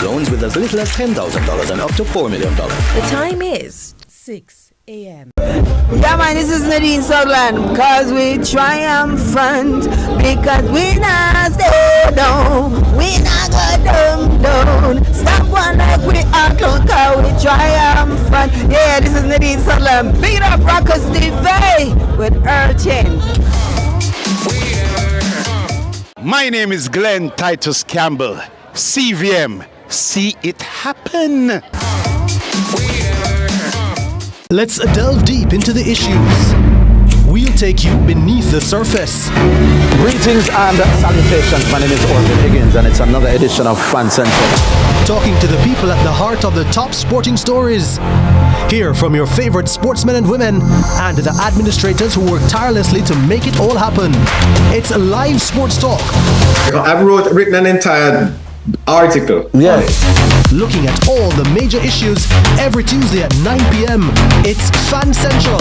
loans with as little as $10,000 and up to $4 million. The time is 6 a.m. Yeah, man, this is Nadine Sutherland, cause we triumphant, because we not stay down, we not go down. Stop one like we are cause we triumphant. Yeah, this is Nadine Sutherland, beat up Rockers TV with Urchin. My name is Glenn Titus Campbell, CVM. See it happen. Let's delve deep into the issues. We'll take you beneath the surface. Greetings and salutations. My name is Orville Higgins and it's another edition of Fan Central. Talking to the people at the heart of the top sporting stories. Hear from your favorite sportsmen and women and the administrators who work tirelessly to make it all happen. It's a live sports talk. I've written an entire article. Yes. Looking at all the major issues every Tuesday at 9 p.m. It's Fan Central.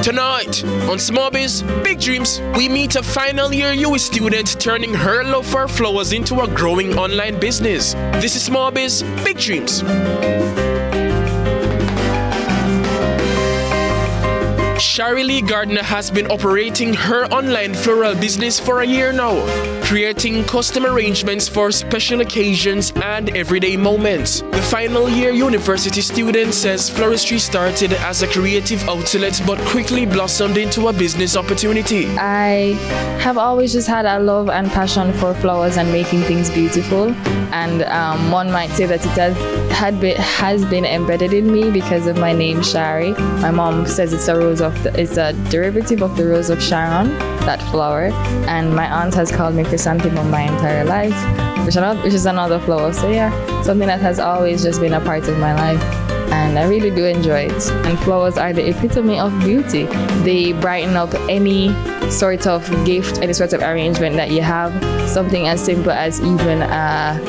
Tonight, on Small Biz, Big Dreams, we meet a final year US student turning her love for flowers into a growing online business. This is Small Biz, Big Dreams. Shari Lee Gardner has been operating her online floral business for a year now, creating custom arrangements for special occasions and everyday moments. The final year university student says floristry started as a creative outlet but quickly blossomed into a business opportunity. I have always just had a love and passion for flowers and making things beautiful, and one might say that it has been embedded in me because of my name Shari. My mom says it's a derivative of the rose of Sharon, that flower, and my aunt has called me chrysanthemum my entire life, which is another flower. So yeah, something that has always just been a part of my life, and I really do enjoy it. And flowers are the epitome of beauty. They brighten up any sort of gift, any sort of arrangement that you have. Something as simple as even a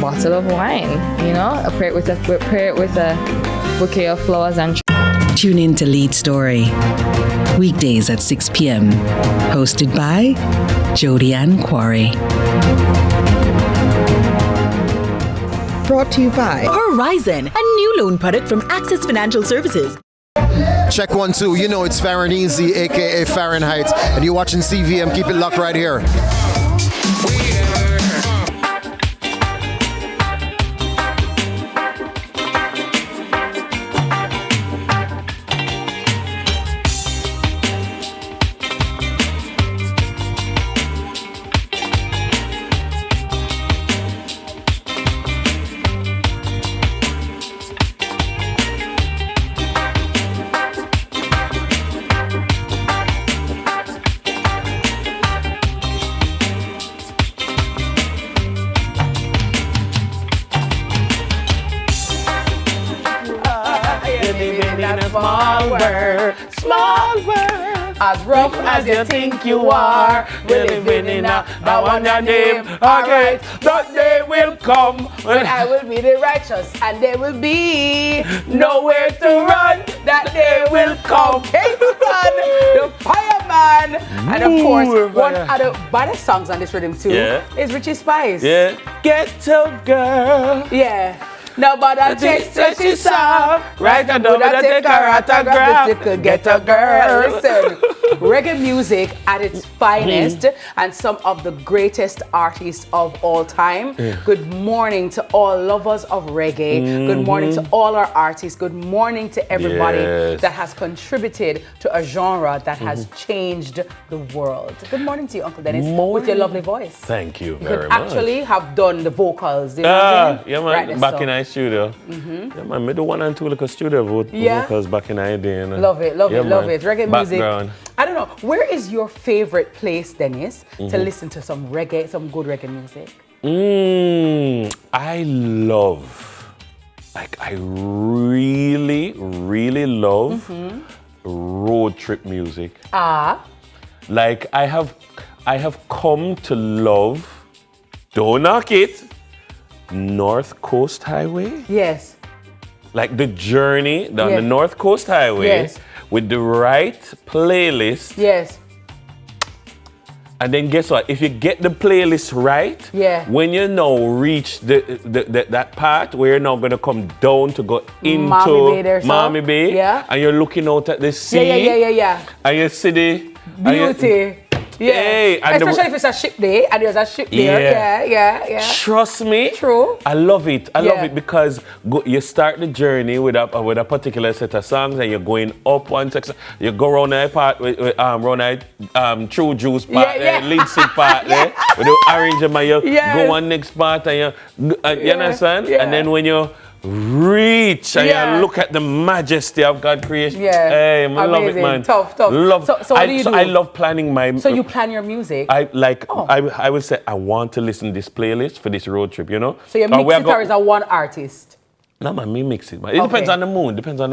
bottle of wine, you know, pair it with a bouquet of flowers and. Tune in to Lead Story, weekdays at 6 p.m. Hosted by Jody Ann Quarry. Brought to you by Horizon, a new loan product from Access Financial Services. Check 1, 2. You know it's Faranese, aka Fahrenheit, and you're watching CVM. Keep it locked right here. As rough as you think you are, really winning now, I want your name, alright, but they will come when I will be the righteous, and there will be nowhere to run, that they will come. Kingston, the fireman, and of course, one of the baddest songs on this rhythm too is Richie Spice. Yeah. Ghetto girl. Yeah. Nobody takes what she saw. Right, and nobody take her autograph. If could get a girl. Listen, reggae music at its finest, and some of the greatest artists of all time. Good morning to all lovers of reggae. Good morning to all our artists. Good morning to everybody that has contributed to a genre that has changed the world. Good morning to you, Uncle Dennis, with your lovely voice. Thank you You very could much. actually have done the vocals. You know what I mean? Yeah, man. Right, Back so. in our studio. Yeah, man. Me do 1 and 2 like a studio vocals back in our day. Love it, love it, love it. Reggae Background. music. I don't know. Where is your favorite place, Dennis, to listen to some reggae, some good reggae music? I love, I really, really love road trip music. Ah. Like I have I have come to love, don't knock it, North Coast Highway. Yes. Like the journey down the North Coast Highway with the right playlist. Yes. And then guess what? If you get the playlist right, when you now reach that part where you're now gonna come down to go into Mommy Bay, and you're looking out at the sea, and you see the beauty. Hey, especially if it's a ship day and there's a ship there. Yeah. Trust me. True. I love it. I love it because you start the journey with a particular set of songs and you're going up one section. You go around that part with True Juice part there, Lindsay part there, with the orange and you go one next part and you understand? And then when you reach and you look at the majesty of God's creation. Hey, I love it, man. Tough. Love. So what do you do? I love planning my. So you plan your music? I would say I want to listen to this playlist for this road trip. You know. So you mix it or is that one artist? No, man, me mix it, man. It depends on the mood. Depends on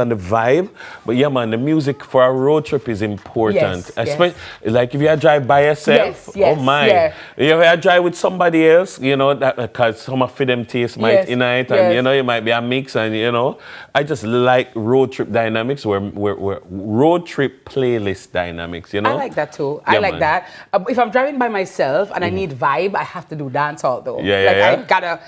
the vibe. But yeah, man, the music for a road trip is important. Especially like if you drive by yourself. Oh my! If you drive with somebody else, you know, that because some of them taste might unite, and you know, it might be a mix, and you know, I just like road trip dynamics, where road trip playlist dynamics. You know, I like that too. I like that. If I'm driving by myself and I need vibe, I have to do dancehall though. I gotta.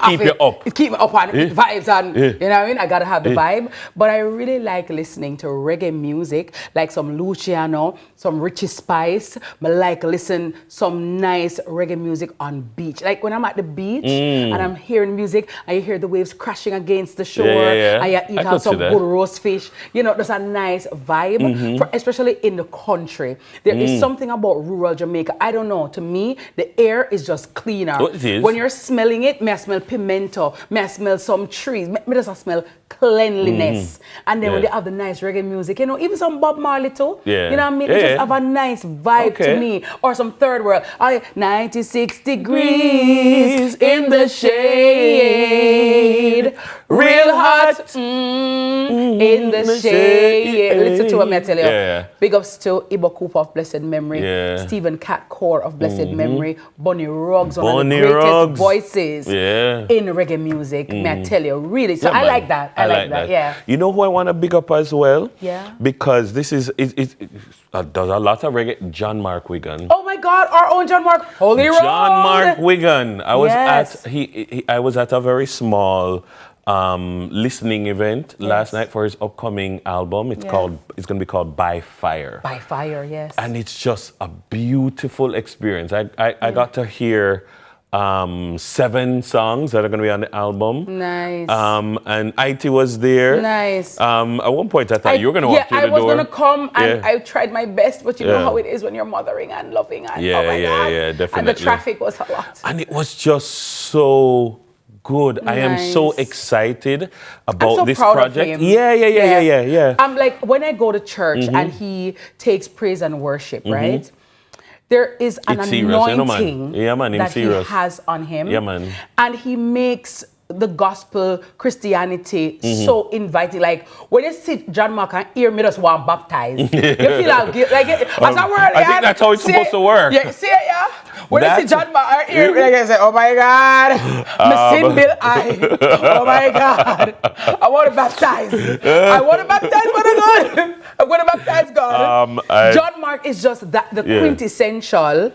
Keep you up. Keep me up on vibes and you know what I mean? I gotta have the vibe. But I really like listening to reggae music, like some Luciano, some Richie Spice. But like listen some nice reggae music on beach. Like when I'm at the beach and I'm hearing music, and you hear the waves crashing against the shore, and you eat out some good roast fish. You know, there's a nice vibe, especially in the country. There is something about rural Jamaica. I don't know. To me, the air is just cleaner. When you're smelling it, may I smell pimento, may I smell some trees, me just smell cleanliness. And then when they have the nice reggae music, you know, even some Bob Marley too. You know what I mean? They just have a nice vibe to me. Or some third world. 96 degrees in the shade. Real hot in the shade. Listen to what I tell you. Big ups to Ibo Cooper of blessed memory. Stephen Cat Core of blessed memory. Bonnie Ruggs, one of the greatest voices in reggae music. May I tell you, really. So I like that. I like that. Yeah. You know who I want to big up as well? Yeah. Because this is does a lot of reggae. John Mark Wigan. Oh my God, our own John Mark. Holy Road. John Mark Wigan. I was I was at a very small listening event last night for his upcoming album. It's going to be called By Fire. By Fire, yes. And it's just a beautiful experience. I got to hear 7 songs that are going to be on the album. Nice. And IT was there. Nice. At one point I thought you were going to walk through the door. I was going to come and I tried my best, but you know how it is when you're mothering and loving and oh my God. Definitely. And the traffic was a lot. And it was just so good. I am so excited about this project. Yeah. I'm like, when I go to church and he takes praise and worship, right? There is an anointing that he has on him. And he makes the gospel Christianity so inviting. Like when you see John Mark and hear me just want baptized, you feel like as a word. I think that's how it's supposed to work. Yeah, see it, When you see John Mark and hear me, like I say, oh my God, my sin bill oh my God, I want to baptize. I want to baptize for the God. I'm going to baptize God. John Mark is just the quintessential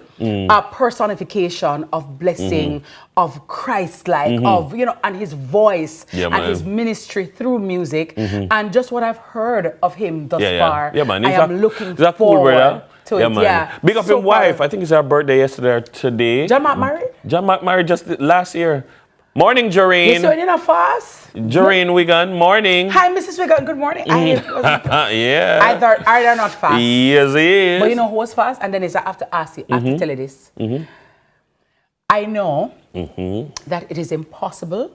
personification of blessing, of Christ-like, of, you know, and his voice and his ministry through music. And just what I've heard of him thus far, I am looking forward to it. Big up your wife. I think it's her birthday yesterday or today. John Mark married? John Mark married just last year. Morning, Joreen. You still in a fast? Joreen Wigan, morning. Hi, Mrs. Wigan. Good morning. I thought, are they not fast? Yes, he is. But you know who was fast? And then I have to ask you, I have to tell you this. I know that it is impossible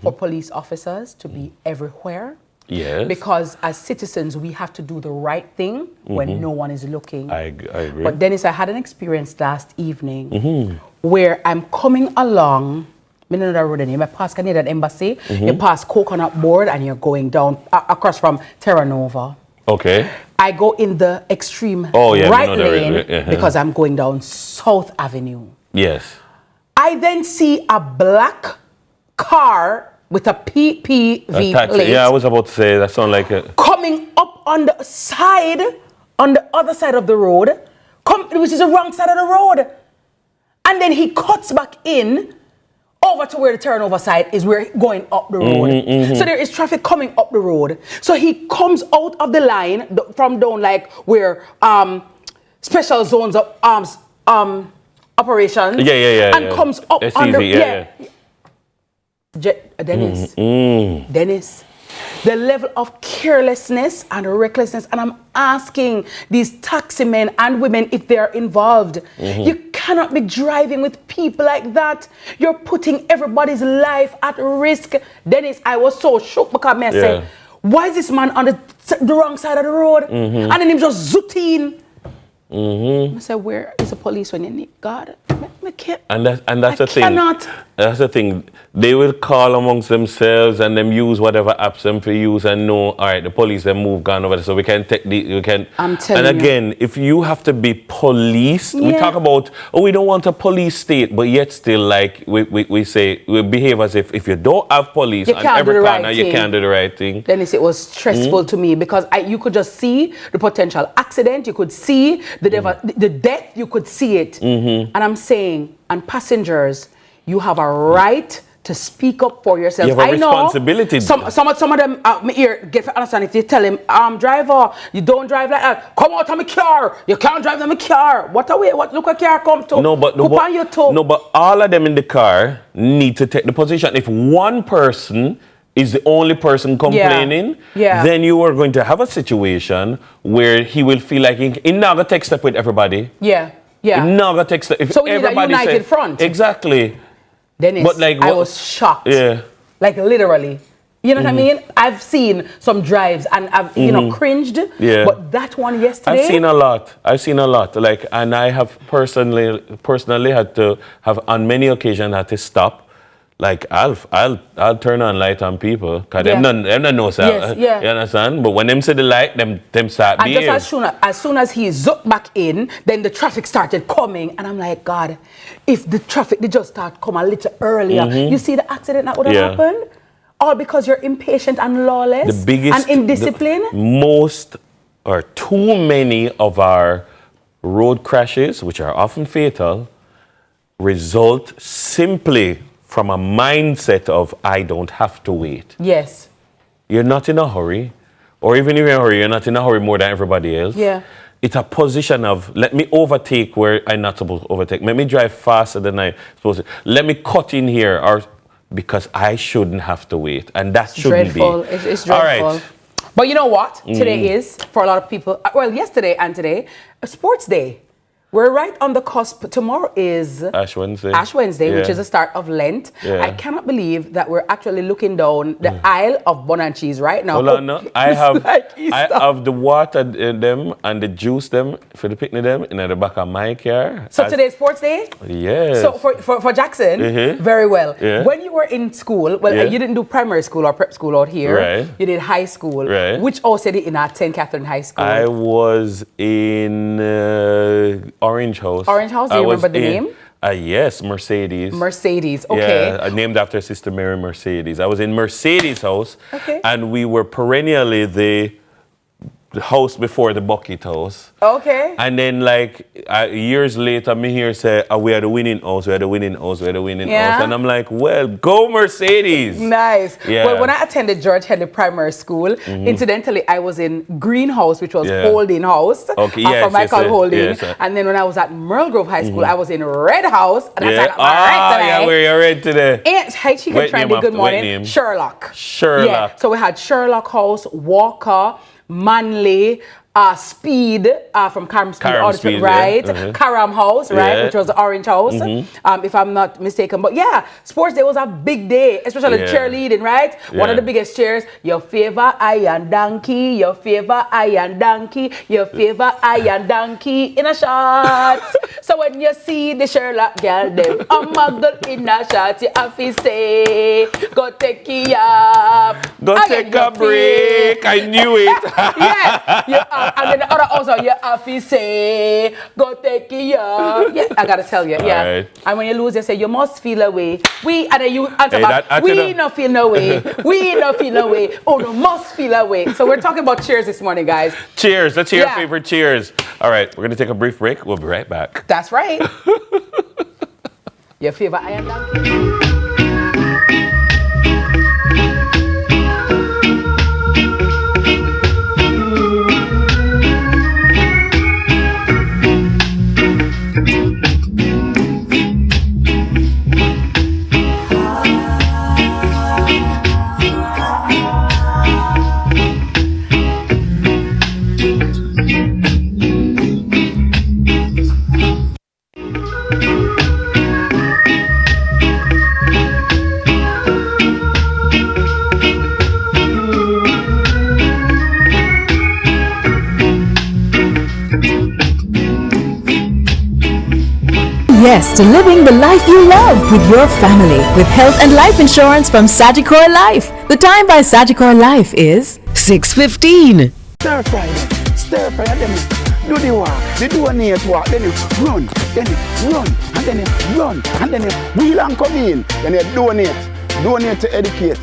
for police officers to be everywhere. Yes. Because as citizens, we have to do the right thing when no one is looking. I agree. But Dennis, I had an experience last evening where I'm coming along. I know that road anymore. I pass Canadian Embassy, you pass Coconut Board, and you're going down across from Terra Nova. Okay. I go in the extreme right lane because I'm going down South Avenue. Yes. I then see a black car with a PPV plate. Yeah, I was about to say that sounds like a... coming up on the side, on the other side of the road, which is the wrong side of the road. And then he cuts back in over to where the turnover side is, where going up the road. So there is traffic coming up the road. So he comes out of the line from down like where special zones of operations and comes up under Dennis, the level of carelessness and recklessness, and I'm asking these taxi men and women if they're involved. You cannot be driving with people like that. You're putting everybody's life at risk. Dennis, I was so shook because I said, why is this man on the wrong side of the road? And then him just zooting. I said, where is the police when you need God? And that's the thing. That's the thing. They will call amongst themselves and them use whatever apps them for use and know, all right, the police them move gone over there, so we can take I'm telling you. And again, if you have to be policed, we talk about, we don't want a police state, but yet still like we say, we behave as if you don't have police on every corner, you can't do the right thing. Dennis, it was stressful to me because you could just see the potential accident, you could see the death, you could see it. And I'm saying, and passengers, you have a right to speak up for yourselves. You have a responsibility. Some of them here get to understand if you tell him, driver, you don't drive like that. Come out of my car. You can't drive in my car. What look a car come to? No, but all of them in the car need to take the position. If one person is the only person complaining, then you are going to have a situation where he will feel like he not gonna take step with everybody. He not gonna take step. If so we need a united front. Exactly. Dennis, but like, I was shocked. Like literally. You know what I mean? I've seen some drives and I've cringed. But that one yesterday, I've seen a lot. Like, and I have personally had to have on many occasions had to stop. Like I'll turn on light on people because them don't know sir. You understand? But when them see the light, them start behave. And just as soon as he zooped back in, then the traffic started coming, and I'm like, God, if the traffic they just start come a little earlier, you see the accident that would have happened, all because you're impatient and lawless and indisciplined. Most or too many of our road crashes, which are often fatal, result simply from a mindset of, I don't have to wait. Yes. You're not in a hurry. Or even if you're in a hurry, you're not in a hurry more than everybody else. It's a position of, let me overtake where I'm not supposed to overtake. Let me drive faster than I'm supposed to. Let me cut in here, or because I shouldn't have to wait. And that shouldn't be. It's dreadful. All right. But you know what? Today is, for a lot of people, well, yesterday and today, a sports day. We're right on the cusp. Tomorrow is Ash Wednesday. Which is the start of Lent. I cannot believe that we're actually looking down the aisle of bun and cheese right now. Hold on, no. I have the water in them and the juice them for the picnic them in the back of my car. So today's sports day? Yes. So for Jackson, very well. When you were in school, you didn't do primary school or prep school out here. Right. You did high school. Right. Which also did in our St. Catherine High School? I was in Orange House. Orange House, do you remember the name? Yes, Mercedes. Mercedes, okay. Yeah, named after Sister Mary Mercedes. I was in Mercedes House, and we were perennially the house before the bucket house. Okay. And then like years later, me here say, we are the winning house, we are the winning house, we are the winning house. And I'm like, well, go Mercedes. Nice. Yeah. Well, when I attended George Henley Primary School, incidentally, I was in Greenhouse, which was Holding House. Okay, for Michael Holding. And then when I was at Merle Grove High School, I was in Red House. And I said, all right today. Yeah, we're red today. And hi, she can try me good morning. Sherlock. Yeah. So we had Sherlock House, Walker, Manley, Speed from Caram Speed, right? Caram House, right? Which was the Orange House, if I'm not mistaken. But yeah, sports day was a big day, especially cheerleading, right? One of the biggest cheers. Your favorite iron donkey, your favorite iron donkey, your favorite iron donkey in a shot. So when you see the Sherlock girl, them a muggle in a shot, you have to say, go take it up. Go take a break. I knew it. Yeah. And then the other also, you have to say, go take it, yeah. I gotta tell you, yeah. Right. And when you lose, you say, you must feel away. And then you answer Hey, back, we no feel no way. We no feel no way. Oh, no, must feel away. So we're talking about cheers this morning, guys. Cheers. Let's hear your favorite cheers. All right, we're gonna take a brief break. We'll be right back. That's right. Your favorite iron donkey. Yes, to living the life you love with your family with health and life insurance from Sagicor Life. The time by Sagicor Life is 6:15. Stir fry, and then do the walk, the donate walk, then you run, and then you run, and then you wheel and come in, then you donate to educate,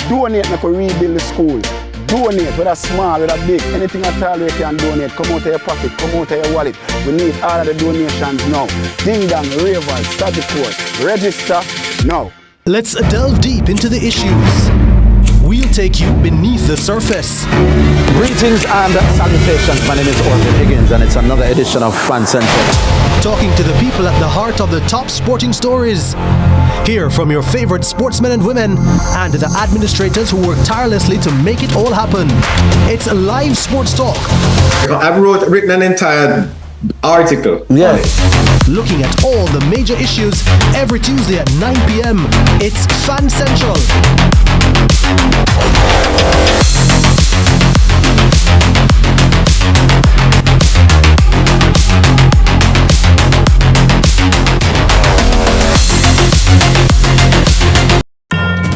donate to rebuild the school. Donate, whether small, whether big, anything at all you can donate. Come out of your pocket, come out of your wallet. We need all of the donations now. Ding dong, ravers, Sagicor, register now. Let's delve deep into the issues. We'll take you beneath the surface. Greetings and salutations. My name is Orville Higgins, and it's another edition of Fan Central. Talking to the people at the heart of the top sporting stories. Hear from your favorite sportsmen and women and the administrators who work tirelessly to make it all happen. It's live sports talk. I've written an entire article. Yes. Looking at all the major issues every Tuesday at 9 p.m. It's Fan Central.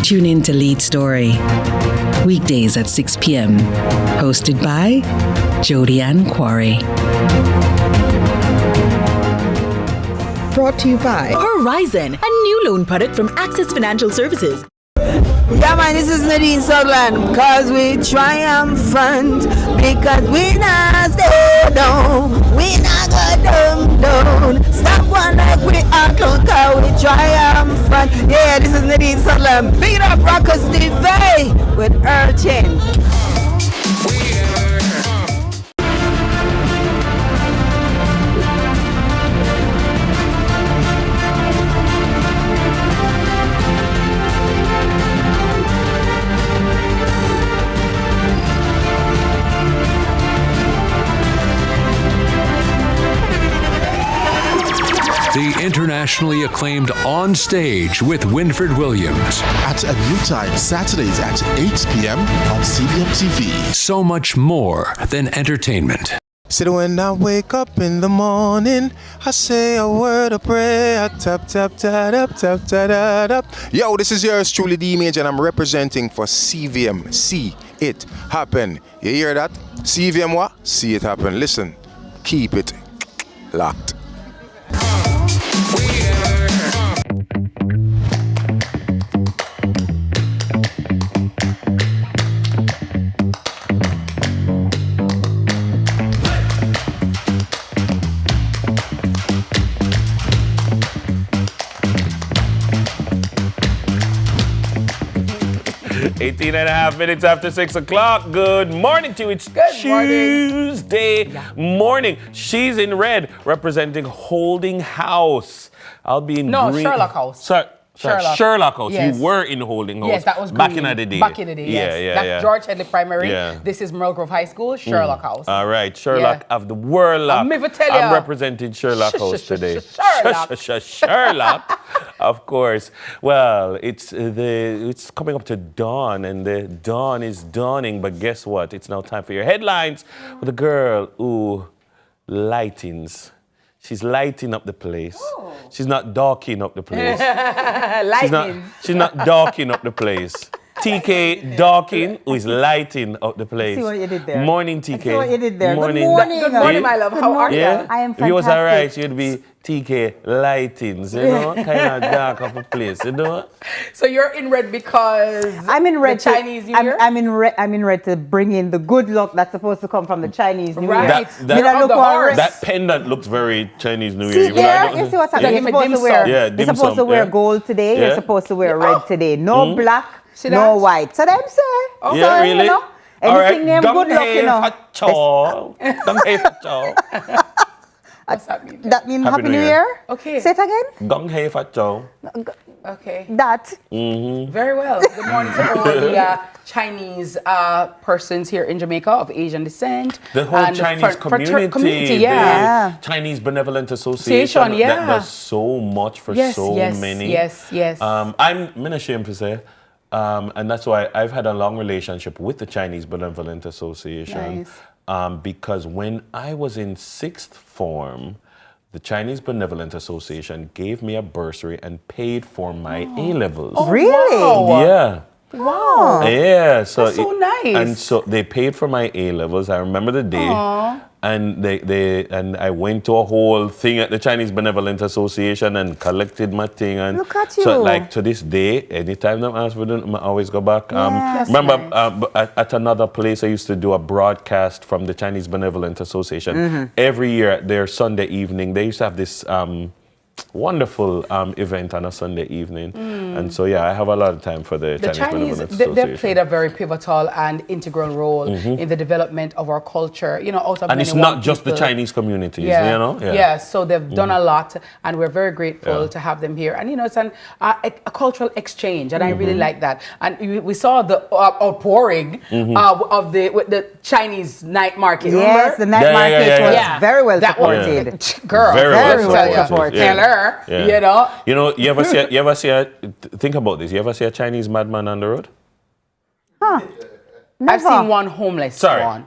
Tune in to Lead Story. Weekdays at 6 p.m. Hosted by Jody Ann Quarry. Brought to you by Horizon, a new loan product from Access Financial Services. Yeah man, this is Nadine Sutherland, cause we triumphant, because we not stay down, we not go down, stop one like we are cause we triumphant. Yeah, this is Nadine Sutherland, big it up Rockers TV with Urchin. 'The internationally acclaimed On Stage with Winfred Williams. At a new time, Saturdays at 8 p.m. on CVM TV. So much more than entertainment. Said when I wake up in the morning, I say a word of prayer. Tap, tap, tap, tap, tap, tap, tap. Yo, this is yours truly, D Major, and I'm representing for CVM. See it happen. You hear that? CVM what? See it happen. Listen, keep it locked. 18 and a half minutes after 6 o'clock. Good morning to you. It's Tuesday morning. She's in red, representing Holding House. I'll be in green. Sherlock House. Sherlock House. Yes. You were in Holding House. Yes, that was green. back in the day. Back in the day, yes. That's George Headley Primary. Yeah. This is Mulgrove High School, Sherlock House. All right, Sherlock of the Worlock. I'm representing Sherlock House today. Sherlock. Of course. Well, it's coming up to dawn, and the dawn is dawning. But guess what? It's now time for your headlines with a girl who lightens. She's lighting up the place. Oh. She's not darking up the place. Lightning. She's not darking up the place. TK Dawkins, who is lighting up the place. See what you did there. Morning, TK. See what you did there. Morning. Good morning, my love. How are you? Yeah? I am If you was fantastic. alright, you'd be TK Lightings, you know, kind of dark of a place, you know. So you're in red because I'm in red. the Chinese New Year? I'm in red. I'm in red to bring in the good luck that's supposed to come from the Chinese New Year. That pendant looks very Chinese New Year. See there, you see what's happening. You're supposed to wear. You're supposed to wear gold today. You're supposed to wear red today. No black, no white. So them say. Yeah, so, really? You know, anything named good luck, you know. What's that mean? That means Happy New Year. Okay. Say it again. Gong hei fat chow. Okay. That. Very well. Good morning to all the Chinese persons here in Jamaica of Asian descent. The whole and Chinese community. Yeah. The Chinese Benevolent Association. Yeah. That does so much for many. Yes. I'm not ashamed to say. And that's why I've had a long relationship with the Chinese Benevolent Association. Nice. Because when I was in 6th form, the Chinese Benevolent Association gave me a bursary and paid for my A-levels. Oh, really? Wow. Yeah. Wow. Yeah. That's so nice. And so they paid for my A-levels. I remember the day. Aww. And I went to a whole thing at the Chinese Benevolent Association and collected my thing. And look at you. So like to this day, anytime I'm asked for them, I always go back. Remember at another place I used to do a broadcast from the Chinese Benevolent Association. Every year at their Sunday evening, they used to have this wonderful event on a Sunday evening. And so, yeah, I have a lot of time for the Chinese Benevolent Association. They've played a very pivotal and integral role in the development of our culture, you know, out of and many it's not one just the people. Chinese communities, Yeah. you know? Yeah, so they've done a lot, and we're very grateful to have them here. And, you know, it's a cultural exchange, and I really like that. And we saw the outpouring of the Chinese night market. Yes, the night market was very well supported. Girl, very well supported. Tell her, you know. You know, think about this. You ever see a Chinese madman on the road? Huh. I've seen one homeless one.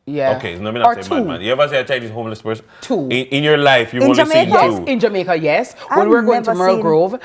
Yeah. Okay, let me not say madman. You ever see a Chinese homeless person? Two. In your life, you've In only Jamaica? seen two. Yes, in Jamaica, yes. I've When we were going to never Merle seen- Grove,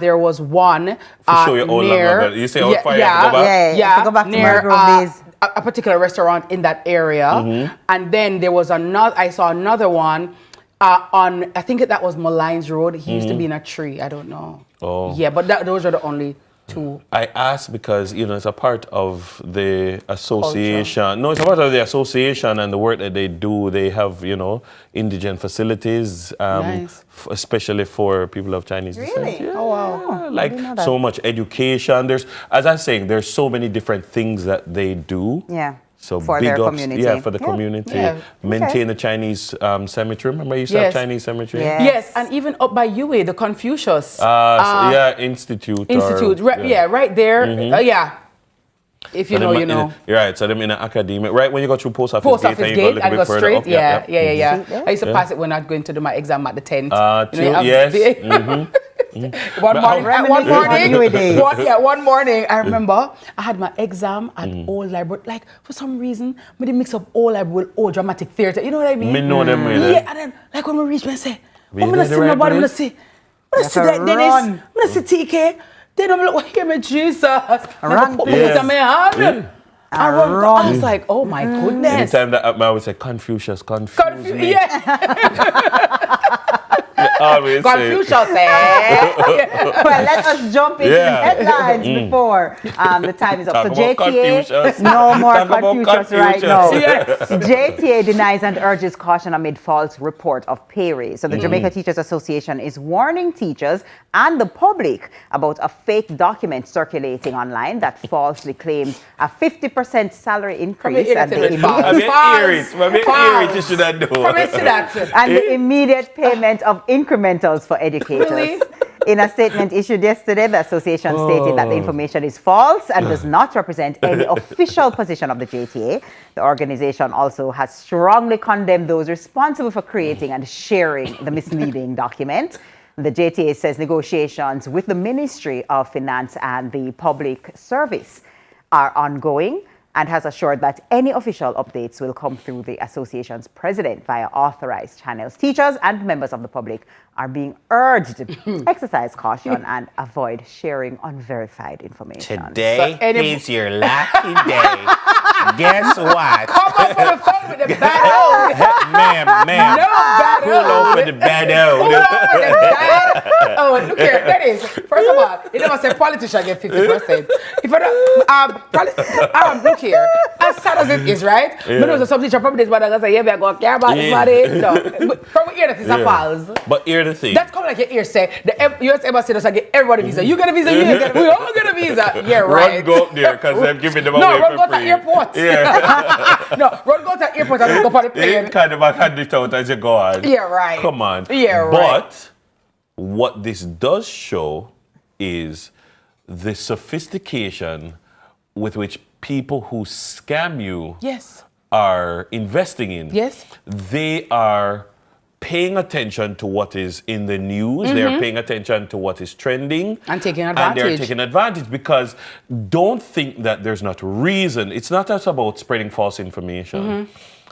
there was one show your old near... number. You say old fire, you have to go back? Yeah, to go back to near Merle Grove days. a particular restaurant in that area. And then there was I saw another one on, I think that was Malines Road. He used to be in a tree. I don't know. Oh. Yeah, but those are the only two. I asked because, you know, it's a part of the association. Culture. No, it's a part of the association and the work that they do. They have, you know, indigent facilities, Nice. especially for people of Chinese descent. Really? Yeah, Oh, wow. like I didn't know that. so much education. There's, as I'm saying, there's so many different things that they do. Yeah. So For big their ups, community. yeah, for the Yeah. community. Yeah. Maintain the Chinese cemetery. Remember, you used to have Yes. Chinese cemetery. Yeah. Yes, and even up by UA, the Confucius Institute. Institute. Right there. Yeah. If you So know, them you know. You're right. So them in an academic, right when you go through post office Post gate, office and gate you go a little and bit go further straight. up. Yeah. I used to pass it when I'd go into do my exam at the tent. Yes. One morning, I Mm. remember I had my exam at Old Library. Like, for some reason, I did mix up Old Library with Old Dramatic Theatre. You know what I mean? Me know them really. Yeah, and then, like, when we reach me, I say, We I'm going to did the see right nobody, I'm going place. to see. I'm going to see that Dennis. I'm going to see TK. Then I'm like, hear me, Jesus. Wrong Put place. it in my hand. Yeah. I was like, oh my goodness. Anytime that happened, I would say Confucius, confuse me. Yeah. Always say. Confucius, Well, let us jump into the headlines before the time is up. Talk So about Confucius. JTA, no more Talk about Confucius right now. Confucius. JTA denies and urges caution amid false report of pay raise. So the Jamaica Teachers Association is warning teachers and the public about a fake document circulating online that falsely claims a 50% salary increase and the immediate payment of incrementals for educators. Really? In a statement issued yesterday, the association stated that the information is false and does not represent any official position of the JTA. The organization also has strongly condemned those responsible for creating and sharing the misleading document. The JTA says negotiations with the Ministry of Finance and the Public Service are ongoing and has assured that any official updates will come through the association's president via authorized channels. Teachers and members of the public are being urged to exercise caution and avoid sharing unverified information. Today is your lucky day. Guess what? Come on for the phone with the bad old. Ma'am. No bad Pull off with the bad old. Pull off with the bad old. Look here, that is, first of all, you never say politician get 50%. If I don't, look here, as sad as it is, right? Yeah. But there was some teacher probably this one that say, yeah, we are going to care about this money. No, but from here that is a false. But here the thing. That's coming like your ear say, the US embassy does get everybody a visa. You get a visa, you get a visa, we all get a visa. Yeah, right. Run go up there because they're giving them away No, run for go to free. the airport. Yeah. No, run go to the airport and go for the plane. They kind of hand it out as you go on. Yeah, right. Come on. Yeah, right. But what this does show is the sophistication with which people who scam you Yes. are investing in. Yes. They are paying attention to what is in the news. They're paying attention to what is trending. And taking And advantage. they're taking advantage because don't think that there's not reason. It's not just about spreading false information.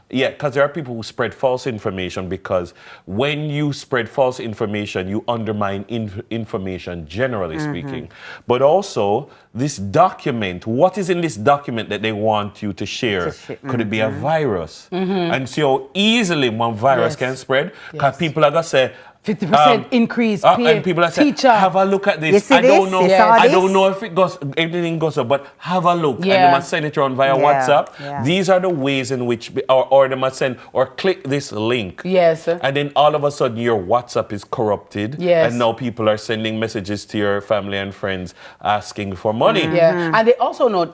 Yeah, because there are people who spread false information because when you spread false information, you undermine information, generally speaking. But also, this document, what is in this document that they want you to share? Could it be a virus? And so easily one virus can spread because people are going to say, 50% increase pay. And people are saying, teacher. have a look at You this. see I don't this? know. You saw I this? don't know if it goes, everything goes up, but have a look. And Yeah. they must send it around via Yeah, WhatsApp. yeah. These are the ways in which, or they must send, or click this link. Yes. And then all of a sudden your WhatsApp is corrupted. Yes. And now people are sending messages to your family and friends asking for money. Yeah, and they also know,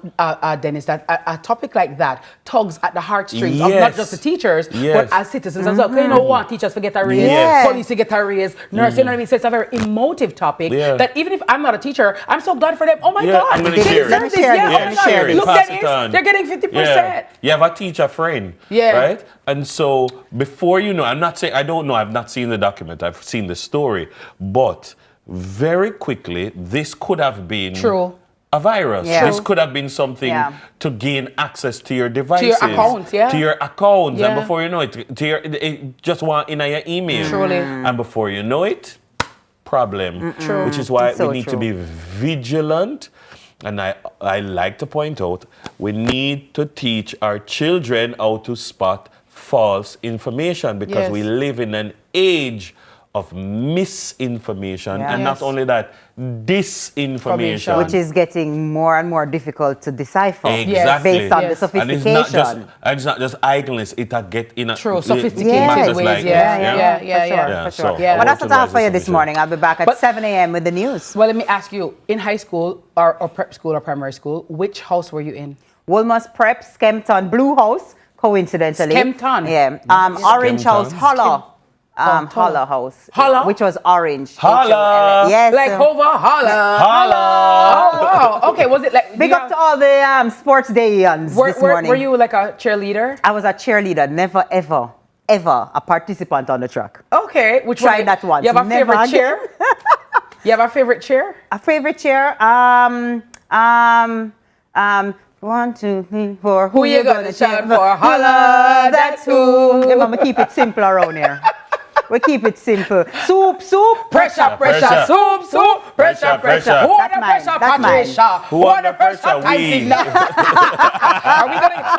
Dennis, that a topic like that tugs at the heartstrings of not Yes. just the teachers, Yes. but as citizens as well. 'Cause you know what, teachers to get a raise, Yes. police to get a raise, nurse, you know what I mean? So it's a very emotive topic Yeah. that even if I'm not a teacher, I'm so glad for them. Oh my Yeah, God, I'm gonna they share it. deserve this. Share it. Yeah, Yeah, oh my God. share it. Look, Pass Dennis, it on. they're getting 50%. Yeah. You have a teacher friend. Yeah. Right? And so before you know, I'm not saying, I don't know, I've not seen the document, I've seen the story, but very quickly, this could have been True. a virus. Yeah. This could have been something Yeah. to gain access to your devices. account, yeah. To your accounts. Yeah. And before you know it, it just want in your email. Truly. And before you know it, problem. True. Which is why It's so we need to true. be vigilant. And I like to point out, we need to teach our children how to spot false information because Yes. we live in an age of misinformation Yeah. and not Yes. only that, disinformation. Which is getting more and more difficult to decipher Exactly. based on Yes. the And it's sophistication. not just idleness, it get in a True, it sophisticated matters ways, like yeah, this, yeah. For sure, Yeah, for so sure. Yeah. Well, that's I what want I have to for you advise this decision. morning. I'll be back at But- 7 a.m. with the news. Well, let me ask you, in high school or prep school or primary school, which house were you in? Wolmer's Prep, Skempton, Blue House, coincidentally. Skempton? Yeah. Orange House, Skempton. Holler. Holler House. Holler? Which was orange. Holler. Yes. Like over holla. Holla! Oh, wow. Okay, was it like... Big up to all the sports dayians this morning. Were you like a cheerleader? I was a cheerleader, never ever a participant on the track. Okay, which Tried one? that once. You have a Never favorite again. chair? You have a favorite chair? A favorite chair? 1, 2, 3, 4. Who you gonna shout for? Holla, that's who. Yeah, mama, keep it simple around here. We keep it simple. Soup, Pressure, Pressure. soup, pressure, Pressure. Who That's under mine, pressure, that's mine. Patricia? Who under pressure? Time We. signal.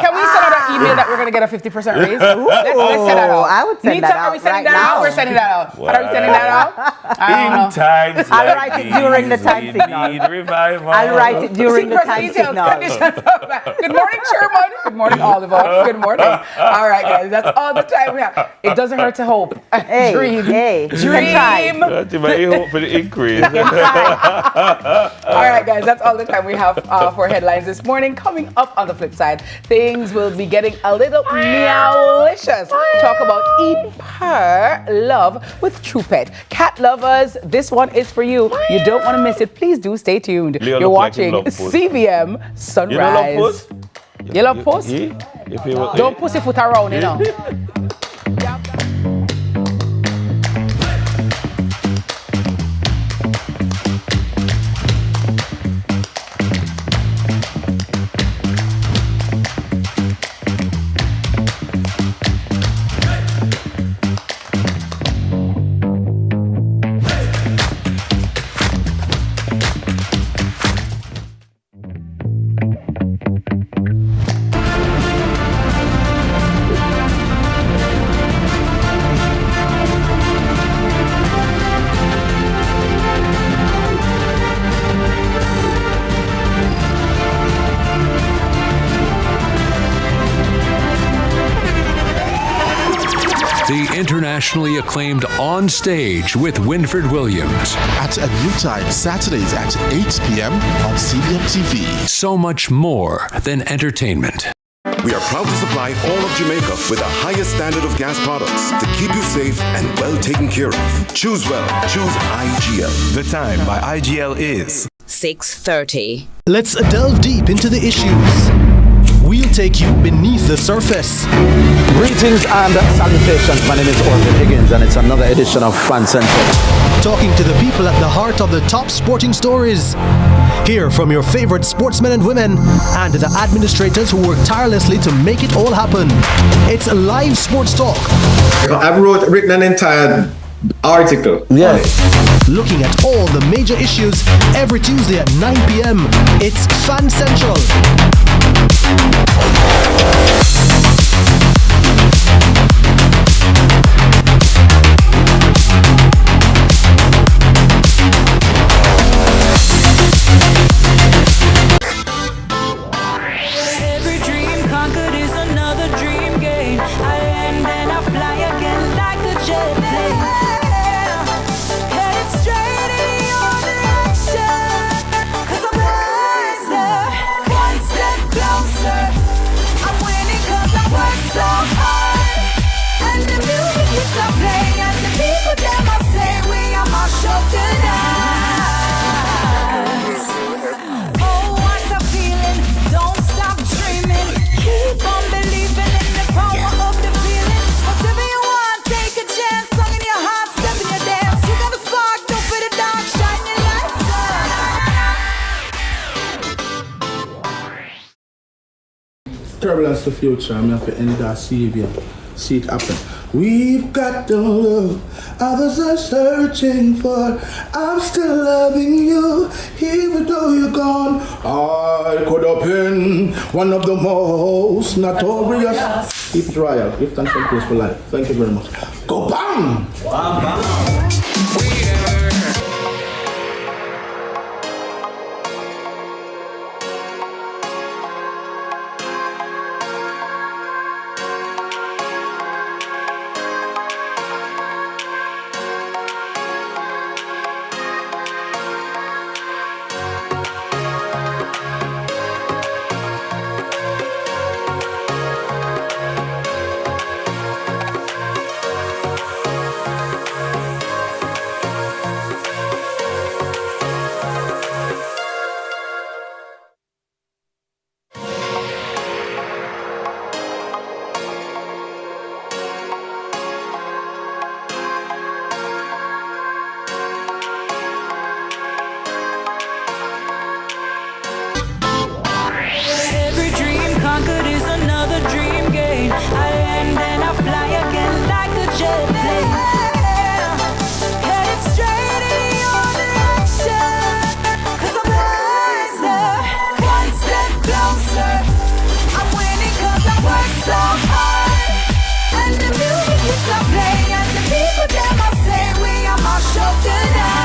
Can we send out an email that we're gonna get a 50% raise? Let's send that out. I would send Nita, that are we out sending right that out? now. We're sending that out. Wow. Are we sending that out? I don't know. In times I'll like write it during the these, time we signal. need revival. I'll write it during the Secret time details, signal. conditions of that. Good morning, Sherman. Good morning, Oliver. Good morning. All right, guys, that's all the time we have. It doesn't hurt to hope. Hey, Dream. hey, you can Dream. try. That's my hope for the increase. All right, guys, that's all the time we have for headlines this morning. Coming up on the flip side, things will be getting a little meowlicious. Talk about eat, purr, love with True Pet. Cat lovers, this one is for you. You don't want to miss it. Please do stay tuned. Leo You're look like he watching love puss. CVM Sunrise. You don't love puss? You love puss? If you Don't pussyfoot around, you know. The internationally acclaimed On Stage with Winfred Williams. At a new time, Saturdays at 8 p.m. on CVM TV. So much more than entertainment. We are proud to supply all of Jamaica with the highest standard of gas products to keep you safe and well taken care of. Choose well. Choose IGL. The time by IGL is 6:30. Let's delve deep into the issues. We'll take you beneath the surface. Greetings and salutations. My name is Orville Higgins, and it's another edition of Fan Central. Talking to the people at the heart of the top sporting stories. Hear from your favorite sportsmen and women and the administrators who work tirelessly to make it all happen. It's live sports talk. I've written an entire article. Yes. Looking at all the major issues every Tuesday at 9 p.m. It's Fan Central. Every dream conquered is another dream gained. I land and I fly again like a jet plane. Headed straight in your direction. 'Cause I'm wiser, one step closer. I'm winning 'cause I work so hard. And the music keeps on playing, and the people them I say we are my show tonight. Oh, what a feeling! Don't stop dreaming. Keep on believing in the power of the feeling. Whatever you want, take a chance. Song in your heart, step in your dance. You got a spark, don't fit it down, shine your lights on. Turbulence to future, I'm have to end that CVM. See it happen. We've got the love others are searching for. I'm still loving you, even though you're gone. I could have been one of the most notorious. Keep it royal, give thanks and praise for life. Thank you very much. Go bang! Every dream conquered is another dream gained. I land and I fly again like a jet plane. Headed straight in your direction. 'Cause I'm wiser, one step closer. I'm winning 'cause I work so hard. And the music keeps on playing, and the people them I say we are my show tonight.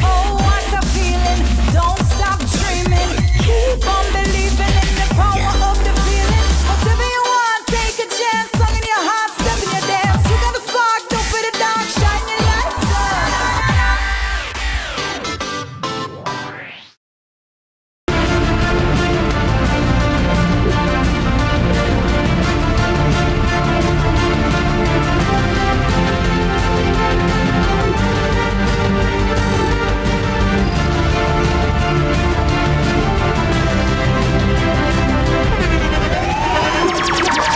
Oh, what a feeling! Don't stop dreaming. Keep on believing in the power of the feeling. Whatever you want, take a chance. Song in your heart, step in your dance. You got a spark, don't fit it down, shine your lights on.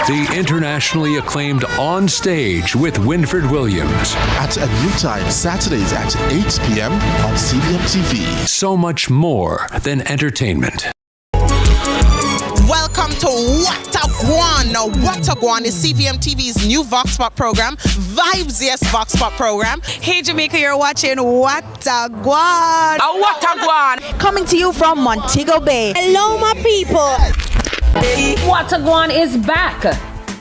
The internationally acclaimed On Stage with Winfred Williams. At a new time, Saturdays at 8 p.m. on CVM TV. So much more than entertainment. Welcome to What a Guan. Now, What a Guan is CVM TV's new Vox Pop program, Vibes Yes Vox Pop program. Hey Jamaica, you're watching What a Guan. What a Guan. Coming to you from Montego Bay. Hello, my people. What a Guan is back.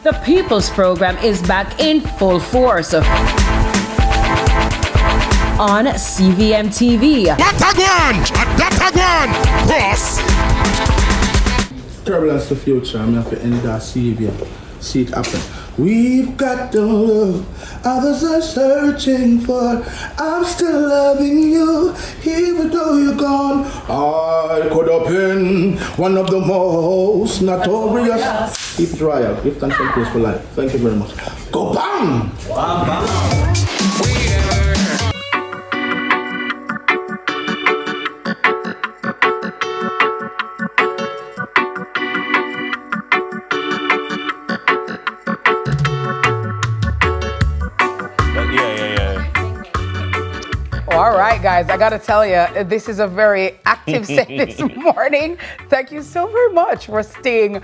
The People's Program is back in full force on CVM TV. What a Guan! What a Guan! Cross! Turbulence to future, I'm have to end that CVM. see it happen. We've got the love others are searching for. I'm still loving you, even though you're gone. I could have been one of the most notorious. Keep it royal, give thanks and praise for life. Thank you very much. Go bang! Bam, bam. All right, guys, I got to tell you, this is a very active set this morning. Thank you so very much for staying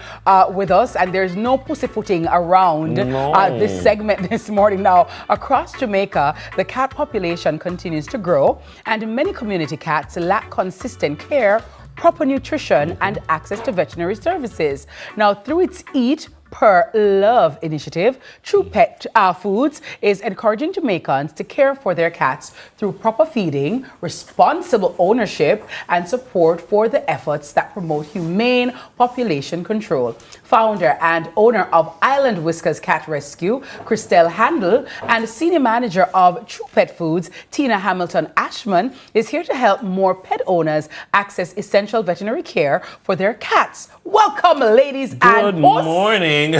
with us. And there's no pussyfooting around this segment this morning. Now, across Jamaica, the cat population continues to grow, and many community cats lack consistent care, proper nutrition, and access to veterinary services. Now, through its Eat Per Love initiative, True Pet Foods is encouraging Jamaicans to care for their cats through proper feeding, responsible ownership, and support for the efforts that promote humane population control. Founder and owner of Island Whiskers Cat Rescue, Christelle Handel, and senior manager of True Pet Foods, Tina Hamilton Ashman, is here to help more pet owners access essential veterinary care for their cats. Welcome, ladies and Good morning. His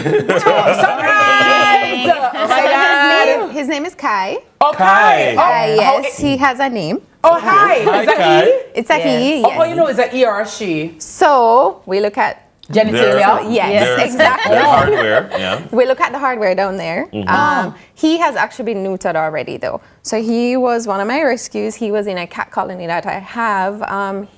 name is Kai. Oh, Kai. Yes, he has a name. Oh, hi. Is that Kai. he? It's a he. Yes. Oh, you know, is that he or a she? So we look at genitalia. Yes, exactly. Their hardware. Yeah. We look at the hardware down there. He has actually been neutered already, though. So he was one of my rescues. He was in a cat colony that I have.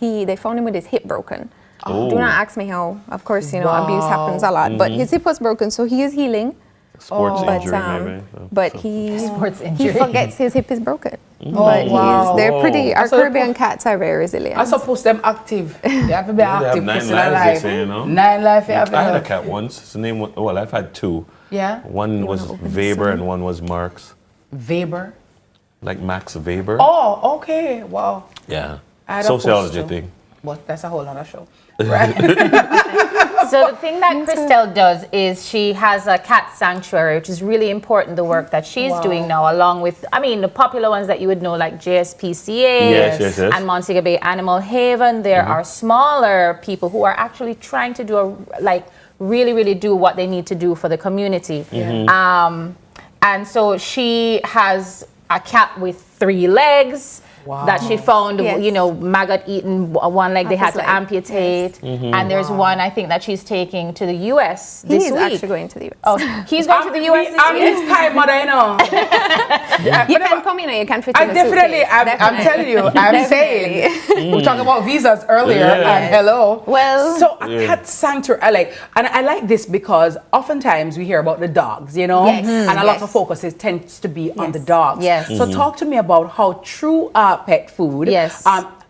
They found him with his hip broken. Do not ask me how. Of course, abuse happens a lot. But his hip was broken, so he is healing. Sports injury, maybe. But he forgets his hip is broken. But they're pretty. Our Caribbean cats are very resilient. I suppose them active. They have to be active. They have 9 lives, lives, they say, you know. 9 lives. I had a cat once. His name was, well, I've had 2. Yeah. One was Weber and one was Marx. Weber? Like Max Weber. Oh, okay. Wow. Yeah. Sociology thing. But that's a whole other show. Right. So the thing that Christelle does is she has a cat sanctuary, which is really important, the work that she's doing now, along with, the popular ones that you would know, like JSPCA and Montego Bay Animal Haven. There are smaller people who are actually trying to do really do what they need to do for the community. And so she has a cat with 3 legs. That she found, maggot eaten one leg, they had to amputate. And there's one, I think, that she's taking to the U.S. this week. He's actually going to the U.S. Oh, he's going to the U.S. this week? His Kai mother, You can come, you can fit in the definitely, suitcase. I'm telling you, I'm saying. We talked about visas earlier, and hello. Well, so a cat sanctuary, I like this because oftentimes we hear about the dogs, and a lot of focus tends to be on the dogs. So talk to me about how True Pet Food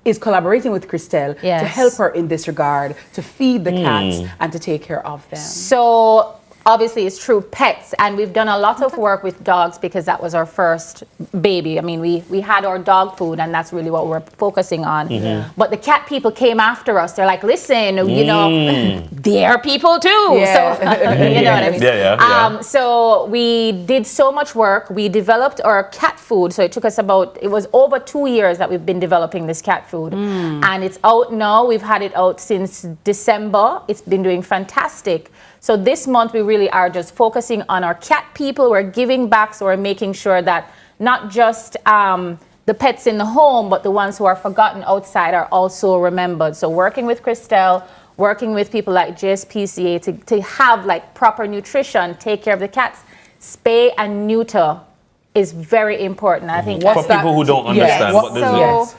is collaborating with Christelle to help her in this regard, to feed the cats and to take care of them. So obviously it's True Pets, and we've done a lot of work with dogs because that was our first baby. We had our dog food, and that's really what we're focusing on. But the cat people came after us. They're like, listen, they're people too. So you know what I mean? So we did so much work. We developed our cat food. So it took us it was over 2 years that we've been developing this cat food. And it's out now. We've had it out since December. It's been doing fantastic. So this month we really are just focusing on our cat people. We're giving back, so we're making sure that not just the pets in the home, but the ones who are forgotten outside are also remembered. So working with Christelle, working with people like JSPCA to have proper nutrition, take care of the cats. Spay and neuter is very important. I think for people who don't understand what this is.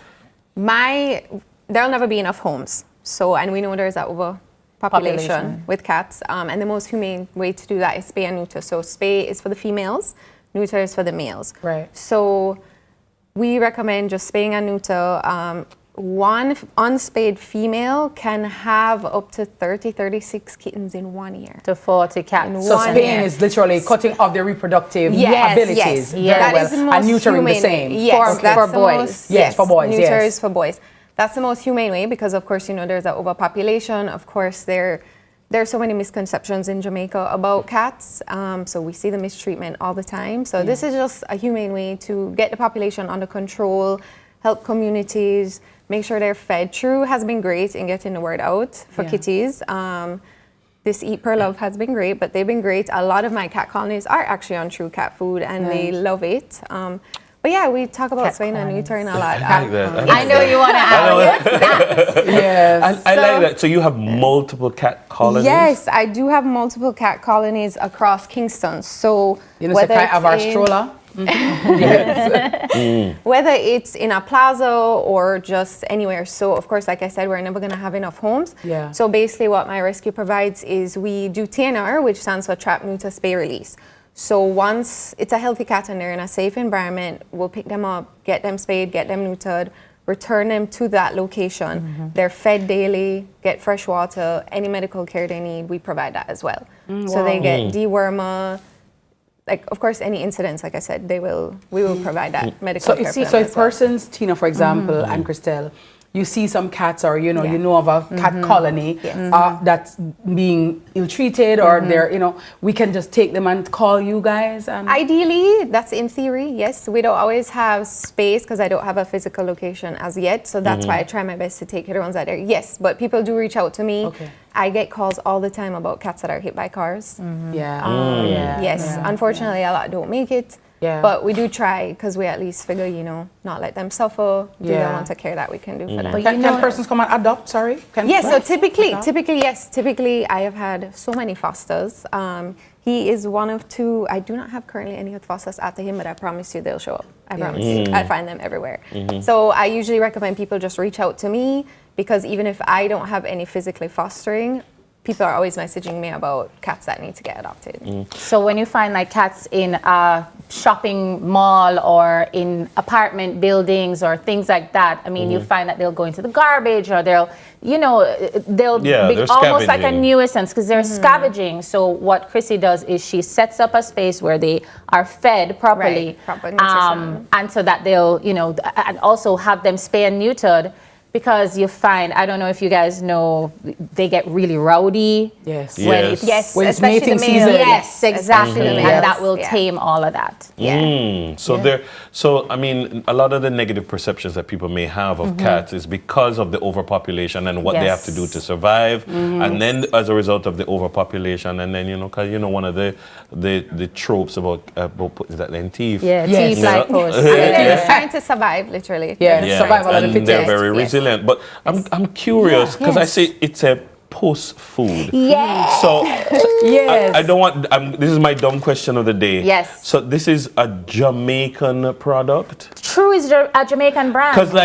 There'll never be enough homes. So, and we know there's that overpopulation with cats, and the most humane way to do that is spay and neuter. So spay is for the females, neuter is for the males. Right. So we recommend just spaying and neuter. One unspayed female can have up to 36 kittens in 1 year. To 40 cats. So spaying is literally cutting off their reproductive abilities. That is the most and neutering humane the same. Way. Yes, for boys. For boys. Neuter is for boys. That's the most humane way because, of course, there's an overpopulation. Of course, there are so many misconceptions in Jamaica about cats. So we see the mistreatment all the time. So this is just a humane way to get the population under control, help communities, make sure they're fed. True has been great in getting the word out for kitties. This Eat Per Love has been great, but they've been great. A lot of my cat colonies are actually on True Cat food, and they love it. But yeah, we talk about spaying and neutering a lot. I know you want to add Yes. I like that. So you have multiple cat colonies? Yes, I do have multiple cat colonies across Kingston. So whether it's have our stroller. Whether it's in a plaza or just anywhere. So of course, like I said, we're never going to have enough homes. Yeah. So basically what my rescue provides is we do TNR, which stands for Trap, Neuter, Spay, Release. So once it's a healthy cat and they're in a safe environment, we'll pick them up, get them spayed, get them neutered, return them to that location. They're fed daily, get fresh water, any medical care they need, we provide that as well. So they get dewormer, like of course any incidents, like I said, we will provide that medical care. So if persons, Tina for example, and Christelle, you see some cats or you know of a cat colony that's being ill-treated or they're, we can just take them and call you guys? And ideally, that's in theory, yes. We don't always have space because I don't have a physical location as yet. So that's why I try my best to take care of ones out there. Yes, but people do reach out to me. I get calls all the time about cats that are hit by cars. Yes, unfortunately, a lot don't make it. But we do try because we at least figure, not let them suffer, do the amount of care that we can do for them. But can persons come and adopt, sorry? So typically, yes. Typically, I have had so many fosters. He is one of two. I do not have currently any fosters after him, but I promise you they'll show up. I promise you. I find them everywhere. So I usually recommend people just reach out to me because even if I don't have any physically fostering, people are always messaging me about cats that need to get adopted. So when you find like cats in a shopping mall or in apartment buildings or things like that, I mean, you find that they'll go into the garbage or they'll be almost like a nuisance because they're scavenging. So what Chrissy does is she sets up a space where they are fed properly, proper nutrition. and so that they'll, and also have them spay and neutered. Because you find, I don't know if you guys know, they get really rowdy. When it's mating season. Yes, exactly. And that will tame all of that. So I mean, a lot of the negative perceptions that people may have of cats is because of the overpopulation and what they have to do to survive. And then as a result of the overpopulation, and then, because one of the tropes about is that then teeth. Teeth like posts. They're trying to survive, literally. Survival of the fittest. They're very resilient. But I'm curious because I say it's a post food. So I don't want. This is my dumb question of the day. So this is a Jamaican product. True is a Jamaican brand. Because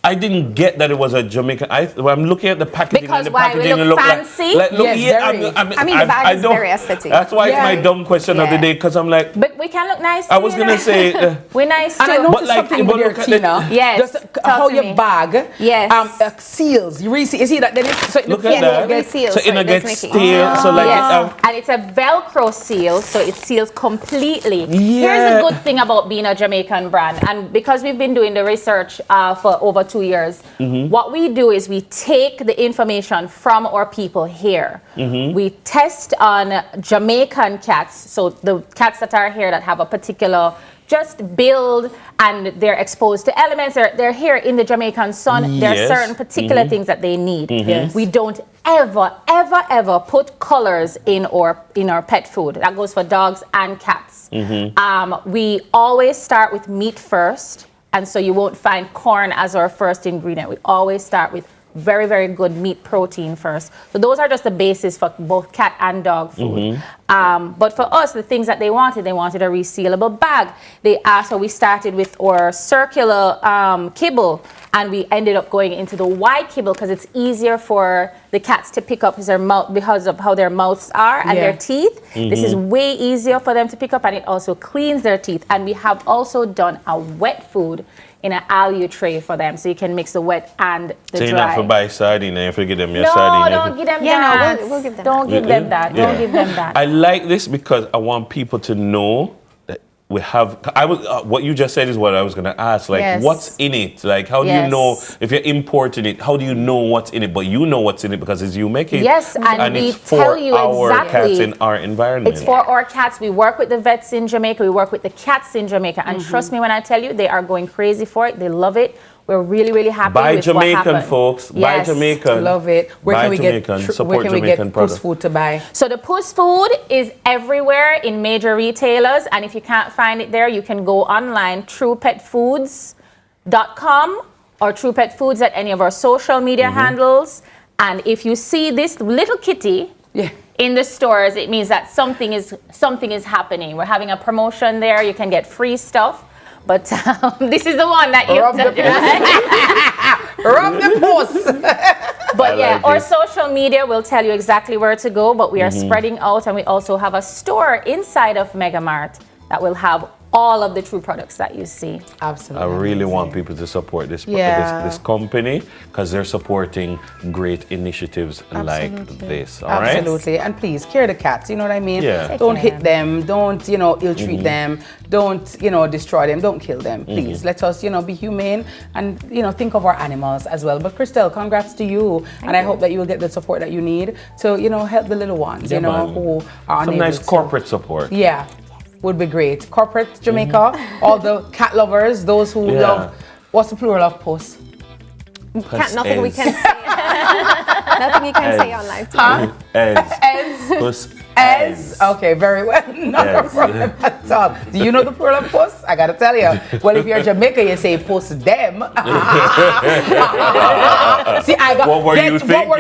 I didn't get that it was a Jamaican. I'm looking at the packaging. Because and the packaging look fancy? The bag is very aesthetic. That's why it's my dumb question of the day, because I'm like. But we can look nice. I was going to say. We're nice too. And I noticed something with your Tina. Yes. Just how your bag seals. You really see that? Then look at that. So it gets stale. So and it's a Velcro seal, so it seals completely. Here's the good thing about being a Jamaican brand, and because we've been doing the research for over 2 years, what we do is we take the information from our people here. We test on Jamaican cats, so the cats that are here that have a particular build and they're exposed to elements, they're here in the Jamaican sun, there are certain particular things that they need. We don't ever put colors in our pet food. That goes for dogs and cats. We always start with meat first. And so you won't find corn as our first ingredient. We always start with very, very good meat protein first. So those are just the basis for both cat and dog food. But for us, the things that they wanted a resealable bag. They asked, so we started with our circular kibble, and we ended up going into the wide kibble because it's easier for the cats to pick up because of how their mouths are and their teeth. This is way easier for them to pick up, and it also cleans their teeth. And we have also done a wet food in an alu tray for them, so you can mix the wet and the dry. So you're not for buy sardine, and if you give them your sardine. No, don't give them that. We'll give them Don't give them that. Don't give them that. I like this because I want people to know that we have. What you just said is what I was gonna ask. Like, Yes. what's in it? Like, how do you know if you're importing it? How do you know what's in it? But you know what's in it because it's you making it. Yes, and we it's for tell you our exactly. cats in our environment. It's for our cats. We work with the vets in Jamaica. We work with the cats in Jamaica, and trust me when I tell you, they are going crazy for it. They love it. We're really, really happy Buy with Jamaican, what happened. folks. Buy Yes. Jamaican. Love it. Where Buy can we Jamaican. get Support where can we Jamaican get product. Puss food to buy? So the Puss food is everywhere in major retailers, and if you can't find it there, you can go online truepetfoods.com or True Pet Foods at any of our social media handles. And if you see this little kitty in the stores, it means that something is happening. We're having a promotion there. You can get free stuff. But this is the one that you Rub the puss. But yeah, our social media will tell you exactly where to go, but we are spreading out, and we also have a store inside of Megamart that will have all of the True products that you see. Absolutely. I really want people to support this this company because they're supporting great initiatives like this. All right? Absolutely. And please care the cats. You know what I mean? Yeah. Don't hit them. Don't, ill-treat them. Don't, destroy them. Don't kill them. Please let us, be humane and, think of our animals as well. But Christelle, congrats to you. And I hope that you will get the support that you need to, help the little ones, who are unable some nice corporate support. Yeah. Would be great. Corporate Jamaica, all the cat lovers, those who love, what's the plural of puss? Nothing we can say. Nothing you can say online. Huh? Puss. Okay, very well. Not a problem at all. Do you know the plural of puss? I gotta tell you. Well, if you're Jamaican, you say puss them. See, What were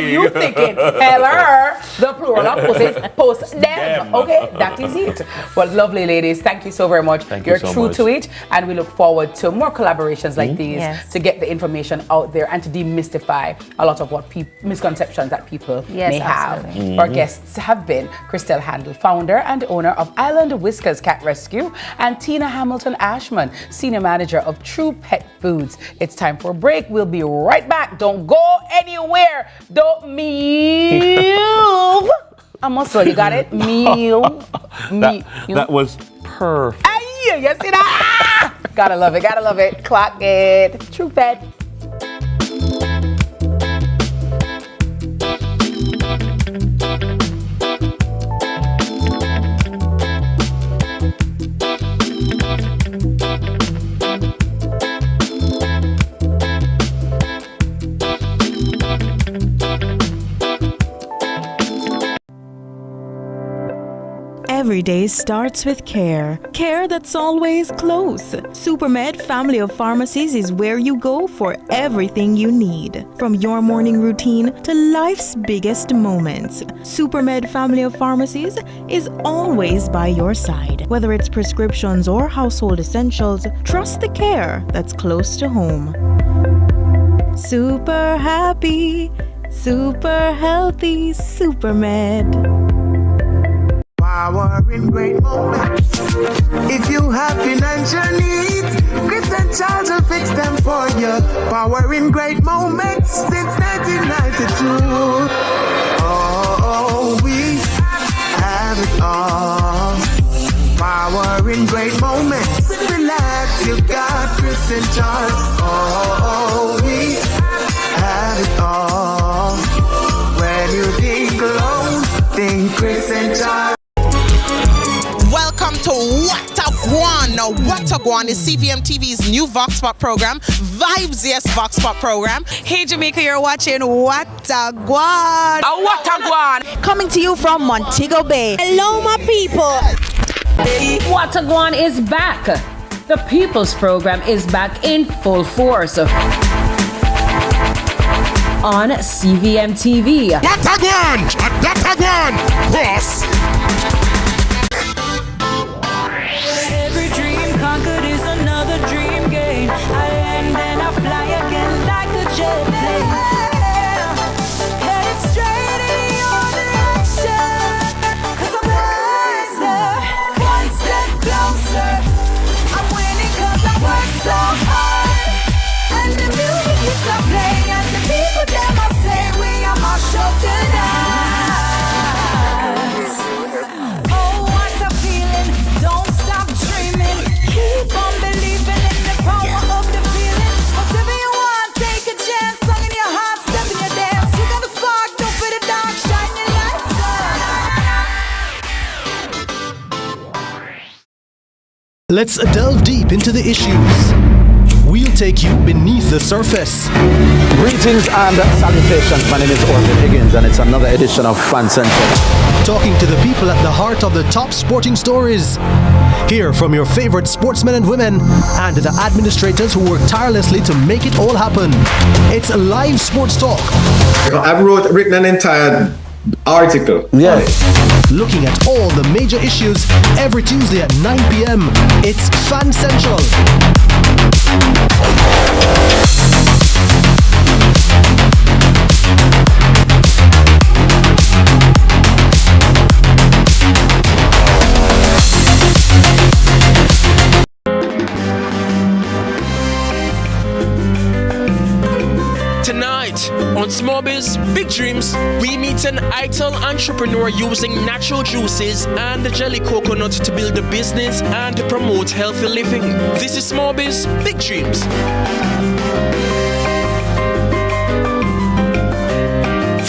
you thinking? Tell her the plural of puss is puss them. Okay, that is it. Well, lovely ladies, thank you so very much. You're so true much. to it, and we look forward to more collaborations like these to get the information out there and to demystify a lot of what misconceptions that people may have. Our guests have been Christelle Handel, founder and owner of Island Whiskers Cat Rescue, and Tina Hamilton Ashman, senior manager of True Pet Foods. It's time for a break. We'll be right back. Don't go anywhere. Don't move. A muscle, you got it? Move. That was perfect. Ay, you see that? Gotta love it. Gotta love it. Clock it. True Pet. Every day starts with care. Care that's always close. Supermed Family of Pharmacies is where you go for everything you need. From your morning routine to life's biggest moments, Supermed Family of Pharmacies is always by your side. Whether it's prescriptions or household essentials, trust the care that's close to home. Super happy, super healthy, Supermed. Power in great moments. If you have financial needs, Chris and Charles will fix them for you. Power in great moments since 1992. Oh, we have it all. Power in great moments. Relax, you got Chris and Charles. Oh, we have it all. When you think alone, think Chris and Charles. Welcome to What a Guan. Now, What a Guan is CVMTV's new Vox Pop program, Vibes Yes Vox Pop program. Hey Jamaica, you're watching What a Guan. What a Guan. Coming to you from Montego Bay. Hello, my people. What a Guan is back. The People's Program is back in full force on CVMTV. What a Guan. What a Guan. Boss. Every dream conquered is another dream gained. I land and I fly again like a jet plane. Headed straight in your direction, 'cause I'm wiser, one step closer. I'm winning 'cause I work so hard. And the music is a play, and the people them I say we are my show tonight. Let's delve deep into the issues. We'll take you beneath the surface. Greetings and salutations. My name is Orville Higgins, and it's another edition of Fan Central. Talking to the people at the heart of the top sporting stories. Hear from your favorite sportsmen and women and the administrators who work tirelessly to make it all happen. It's live sports talk. I've written an entire article. Yeah. Looking at all the major issues every Tuesday at 9 p.m. It's Fan Central. Tonight on Small Biz Big Dreams, we meet an idle entrepreneur using natural juices and the jelly coconut to build a business and to promote healthy living. This is Small Biz Big Dreams.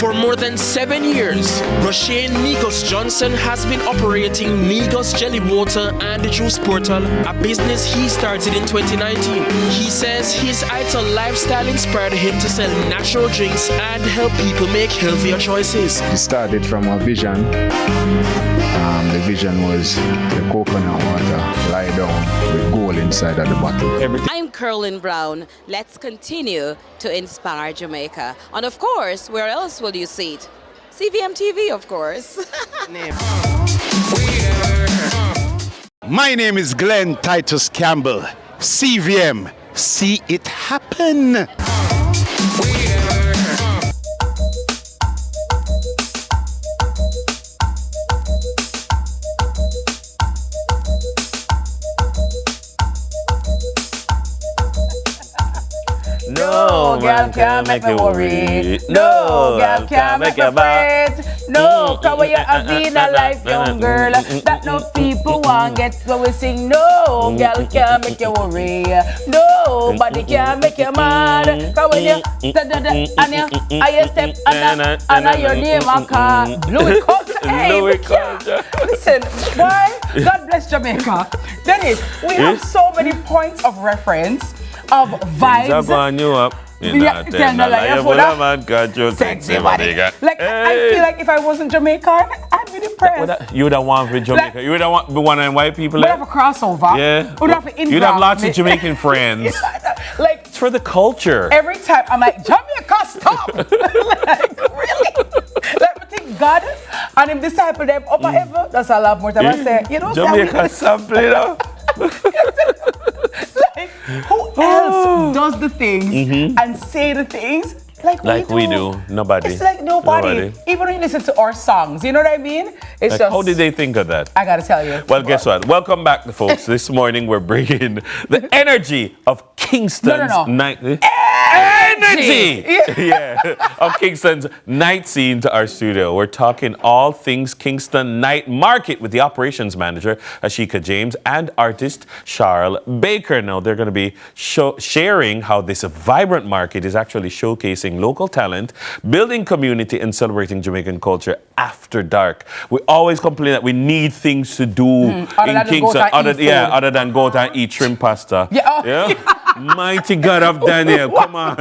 For more than 7 years, Roshane Negos Johnson has been operating Negos Jelly Water and the Juice Portal, a business he started in 2019. He says his idle lifestyle inspired him to sell natural drinks and help people make healthier choices. It started from a vision. The vision was the coconut water lie down with gold inside of the bottle. I'm Curlin Brown. Let's continue to inspire Jamaica. And of course, where else will you see it? CVM TV, of course. My name is Glenn Titus Campbell. CVM. See it happen. No girl can make me worry. No girl can make me fret. No, cause when you have been a life young girl, that no people want get when we sing. No girl can make you worry. Nobody can make you mad. Cause when you and you step and your name a call. Louis Culture. Hey, listen, why? God bless Jamaica. Dennis, we have so many points of reference of vibes. Sexy body. Like, I feel like if I wasn't Jamaican, I'd be depressed. You would have one for Jamaica. Like, you would have want one of white people. We'd have a crossover. Yeah. We'd have an You'd have lots of Jamaican friends. Like, it's for the culture. Every time I'm like, Jamaica, stop. Like, really? Like, I think God and him disciple them up ever. That's a lot more time I say. You know, Jamaica sample, you know? Like, who else does the things and say the things like we do? Nobody. It's like nobody. Even when you listen to our songs, you know what I mean? It's like, just. how did they think of that? I gotta tell you. Well, guess what? Welcome back, folks. This morning we're bringing the energy of Kingston's night. Energy! Of Kingston's night scene to our studio. We're talking all things Kingston Night Market with the operations manager, Ashika James, and artist Charles Baker. Now, they're going to be sharing how this vibrant market is actually showcasing local talent, building community, and celebrating Jamaican culture after dark. We always complain that we need things to do in Kingston other than go out and eat shrimp pasta. Mighty God of Daniel, come on.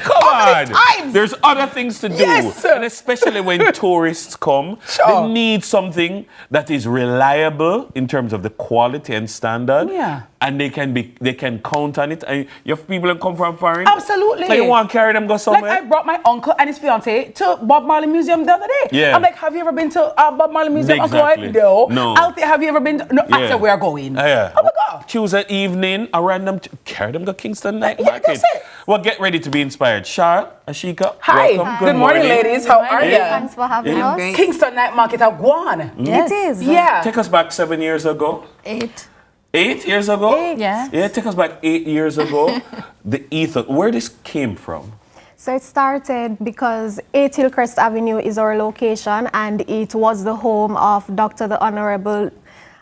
Come on. There's other things to do. Yes. And especially when tourists come, they need something that is reliable in terms of the quality and standard. Yeah. And they can count on it. And you have people that come from foreign. Absolutely. So you want to carry them go somewhere? Like I brought my uncle and his fiance to Bob Marley Museum the other day. Yeah. I'm like, have you ever been to Bob Marley Museum? Exactly. Uncle? No. Althea, have you ever been to? No. I said, we're going. Yeah. Oh my God. Tuesday evening, a random carry them go Kingston Night Market. That's it. Well, get ready to be inspired. Charles, Ashika, hi. Welcome. Good morning, ladies. How are you? Thanks for having us. Kingston Night Market at Guan. Yes. It is. Yeah. Take us back 7 years ago. 8. 8 years ago? 8. Yeah, take us back 8 years ago. The ethos, where this came from? So it started because 8 Hillcrest Avenue is our location, and it was the home of Dr. the Honorable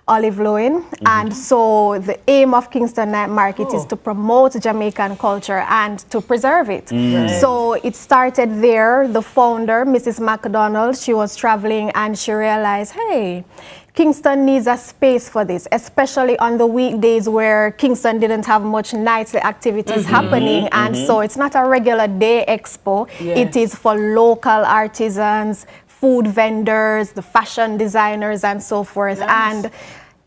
olive oil. And so the aim of Kingston Night Market is to promote Jamaican culture and to preserve it. So it started there. The founder, Mrs. McDonald, she was traveling and she realized, hey, Kingston needs a space for this, especially on the weekdays where Kingston didn't have much nightly activities happening. And so it's not a regular day expo. It is for local artisans, food vendors, the fashion designers, and so forth. And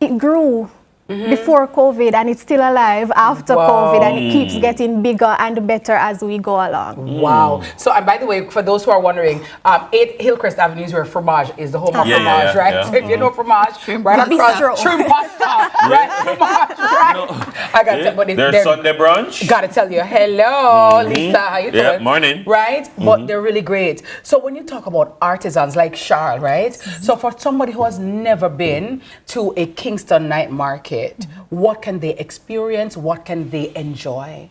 it grew before COVID, and it's still alive after COVID, and it keeps getting bigger and better as we go along. Wow. So, and by the way, for those who are wondering, 8 Hillcrest Avenue is where fromage is, the home of fromage, right? So if you know fromage, right across, shrimp pasta, right? Fromage, right? I got to tell you, there's Sunday brunch. Got to tell you, hello, Lisa, how you doing? Yeah, morning. Right? But they're really great. So when you talk about artisans like Charles, right? So for somebody who has never been to a Kingston night market, what can they experience? What can they enjoy?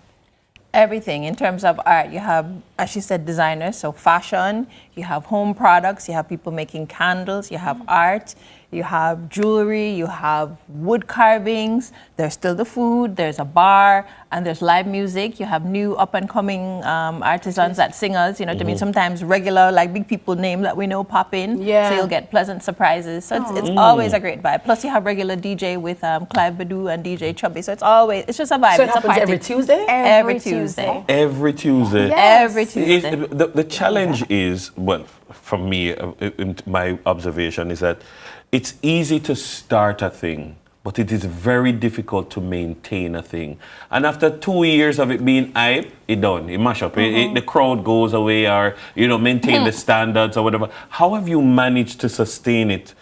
Everything in terms of art. You have, as she said, designers, so fashion, you have home products, you have people making candles, you have art, you have jewelry, you have wood carvings, there's still the food, there's a bar, and there's live music. You have new up-and-coming artisans that singers, you know what I mean? Sometimes regular, like big people name that we know pop in, so you'll get pleasant surprises. So it's always a great vibe. Plus you have regular DJ with Clive Badu and DJ Chubby, so it's just a vibe. So it's it happens every Tuesday? Every Tuesday. Every Tuesday. Yes. Every Tuesday. The challenge is, well, from me, my observation is that it's easy to start a thing, but it is very difficult to maintain a thing. And after 2 years of it being hype, it done, it mash up. The crowd goes away, or maintain the standards or whatever. How have you managed to sustain it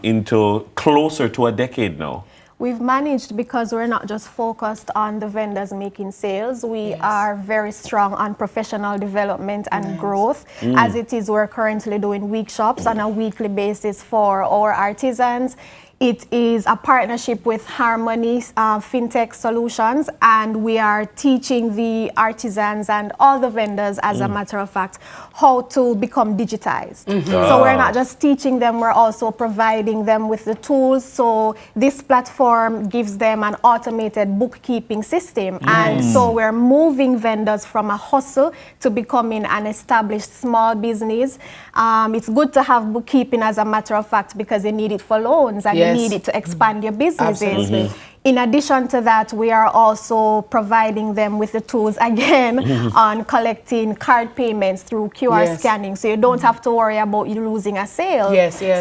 into closer to a decade now? We've managed because we're not just focused on the vendors making sales. We are very strong on professional development and growth. As it is, we're currently doing workshops on a weekly basis for our artisans. It is a partnership with Harmony FinTech Solutions, and we are teaching the artisans and all the vendors, as a matter of fact, how to become digitized. So we're not just teaching them, we're also providing them with the tools. So this platform gives them an automated bookkeeping system. And so we're moving vendors from a hustle to becoming an established small business. It's good to have bookkeeping, as a matter of fact, because you need it for loans and you need it to expand your businesses. In addition to that, we are also providing them with the tools again on collecting card payments through QR scanning, so you don't have to worry about you losing a sale.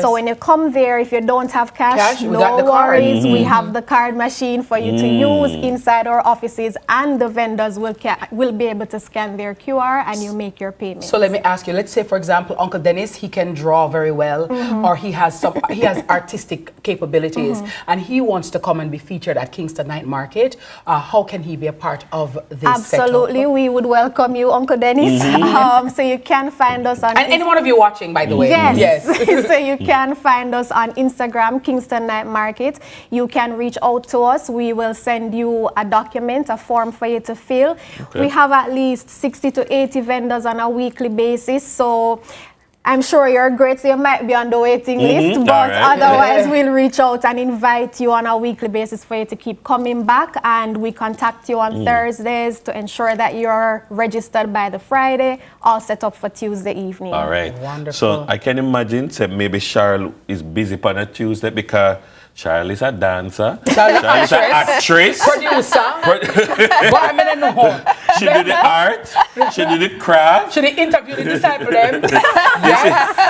So when you come there, if you don't have cash, no worries. We have the card machine for you to use inside our offices, and the vendors will be able to scan their QR and you make your payment. So let me ask you, let's say for example, Uncle Dennis, he can draw very well, or he has artistic capabilities, and he wants to come and be featured at Kingston Night Market. How can he be a part of this Absolutely, setup? we would welcome you, Uncle Dennis. So you can find us on... And any one of you watching, by the way. Yes. So you can find us on Instagram, Kingston Night Market. You can reach out to us. We will send you a document, a form for you to fill. We have at least 60 to 80 vendors on a weekly basis. So I'm sure you're great, so you might be on the waiting list, but otherwise we'll reach out and invite you on a weekly basis for you to keep coming back, and we contact you on Thursdays to ensure that you're registered by the Friday, all set up for Tuesday evening. All right. Wonderful. So I can imagine maybe Charles is busy on a Tuesday because Charles is a dancer. Charles is an actress. Producer. But I mean, no. She did the art. She did the craft. She did interview the disciple them.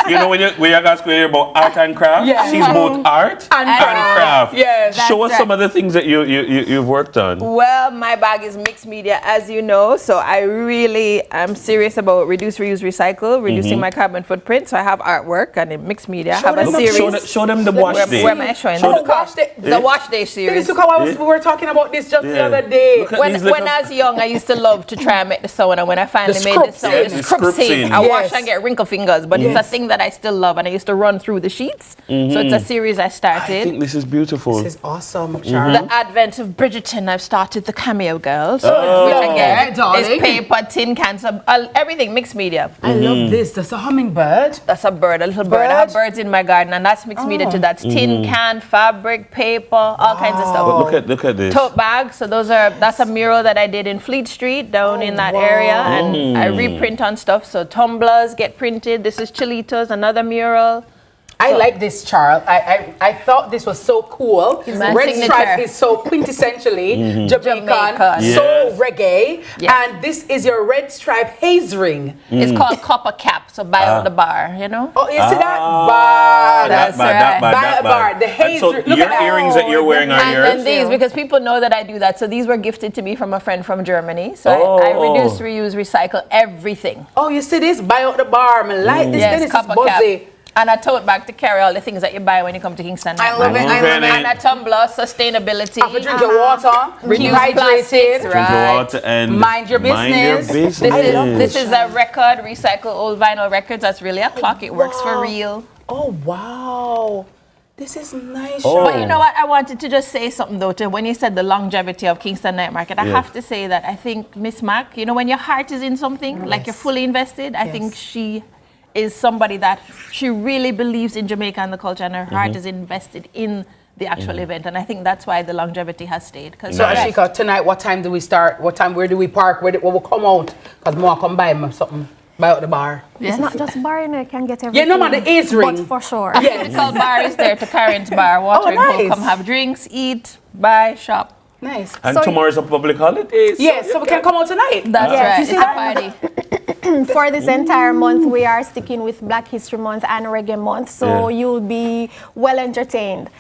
You know when you guys hear about art and craft, she's both art and craft. Yes. Show us some of the things that you've worked on. Well, my bag is mixed media, as you know, so I really am serious about reduce, reuse, recycle, reducing my carbon footprint. So I have artwork and in mixed media. I have a series. Show them the wash day. Where am I showing? The wash day series. Look how we were talking about this just the other day. When I was young, I used to love love to try and make the sound, and when I finally made the sound, Yeah, the the scripting, I scripting. wash and get wrinkle fingers, but it's a thing that I still love, and I used to run through the sheets. So it's a series I started. I think this is beautiful. This is awesome, Charles. The advent of Bridgerton, I've started the Cameo Girls, Oh. which again darling. is paper, tin cans, everything mixed media. I love this. That's a hummingbird. That's a bird, a little bird. I have birds in my garden, and that's mixed media too. That's tin can, fabric, paper, all kinds of stuff. But look at this. Tote bags. So that's a mural that I did in Fleet Street down in that area, and I reprint on stuff. So tumblers get printed. This is Chilitos, another mural. I like this, Charles. I thought this was so cool. My Red signature. Stripe is so quintessentially Jamaican, Jamaican. so reggae. Yes. And this is your Red Stripe haze ring. It's called Copper Cap, so buy out the bar, you know? Oh, you see that? Bar. That's that Buy bad. a bar. The And haze so ring. Look your at that. earrings that you're wearing are And yours? then these, because people know that I do that. So these were gifted to me from a friend from Germany. So I reduce, reuse, recycle everything. Oh, you see this? Buy out the bar. I like this. Yes, This is Copper buzzy. Cap. And a tote bag to carry all the things that you buy when you come to Kingston. I love it. I love it. And a tumbler, sustainability. Have to drink your water. Reduce Keep hydrated. plastics, Drink your right. water and Mind your business. This is a record, recycle old vinyl records. That's really a clock. It works for real. Oh, wow. This is nice. But you know what? I wanted to just say something though. When you said the longevity of Kingston Night Market, I have to say that I think Miss Mac, you know, when your heart is in something, like you're fully invested, I think she is somebody that she really believes in Jamaica and the culture, and her heart is invested in the actual event, and I think that's why the longevity has stayed. So Ashika, tonight, what time do we start? What time? Where do we park? Where will we come out? Because more come buy something. Buy out the bar. It's not just bar, you know, you can get everything. Yeah, no man, the is ring. But for sure. A physical bar is there to Current Bar. Watering hole, come have drinks, eat, buy, shop. Nice. And tomorrow's a public holiday. Yes, so we can come out tonight. That's right. It's a party. For this entire month, we are sticking with Black History Month and Reggae Month, so you'll be well entertained.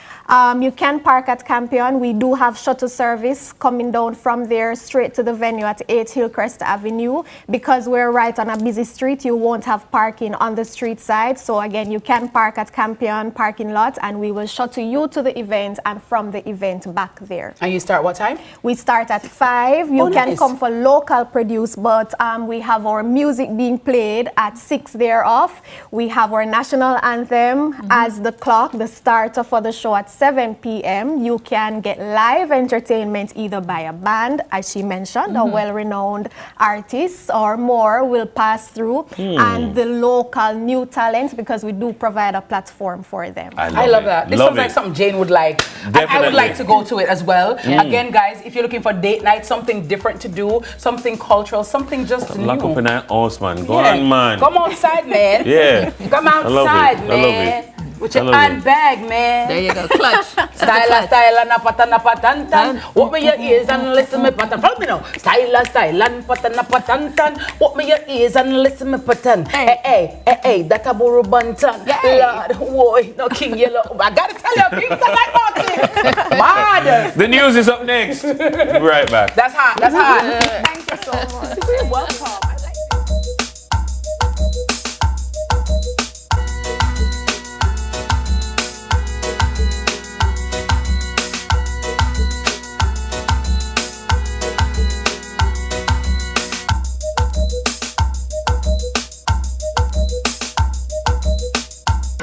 You can park at Campion. We do have shuttle service coming down from there straight to the venue at 8 Hillcrest Avenue. Because we're right on a busy street, you won't have parking on the street side. So again, you can park at Campion parking lot, and we will shuttle you to the event and from the event back there. And you start what time? We start at 5. You can nice. come for local produce, but we have our music being played at 6 thereof. We have our national anthem as the clock, the starter for the show at 7 p.m. You can get live entertainment either by a band, as she mentioned, a well-renowned artist, or more will pass through, and the local new talent, because we do provide a platform for them. I love that. This sounds like something Jane would like. And I would like to go to it as well. Again, guys, if you're looking for date night, something different to do, something cultural, something just new. Lock up in that house, man. Go on, man. Come outside, man. Yeah. Come outside, man. I love it. With your handbag, man. There you go. Clutch. Style, napatan. Open your ears and listen me pattern. Follow me now. Style, napatan. Open your ears and listen me pattern. Hey, that a buru bantan. Lord, boy, no King Yellow. I gotta tell you, Kingston like Martin. Mad. The news is up next. We'll be right back. That's hot. That's hot. Thank you so much. You're welcome.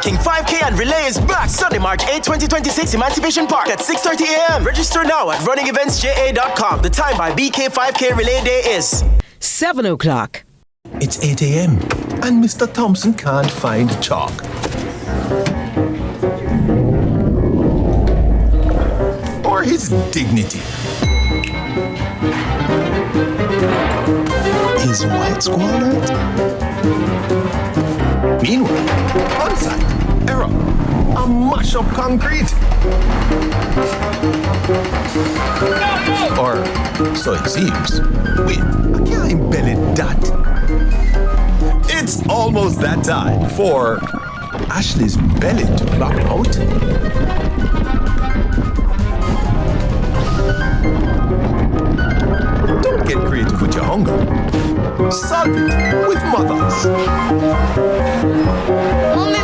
King 5K and Relay is back Sunday, March 8, 2026, Emancipation Park at 6:30 a.m. Register now at runningeventsja.com. The time by BK 5K Relay Day is 7 o'clock. It's 8 a.m. and Mr. Thompson can't find chalk. Or his dignity. Is white squalid? Meanwhile, on site, error, a mash-up concrete. Or so it seems. Wait, I can't embellish that. It's almost that time for Ashley's belly to plop out. Don't get creative with your hunger. Solve it with Mothers.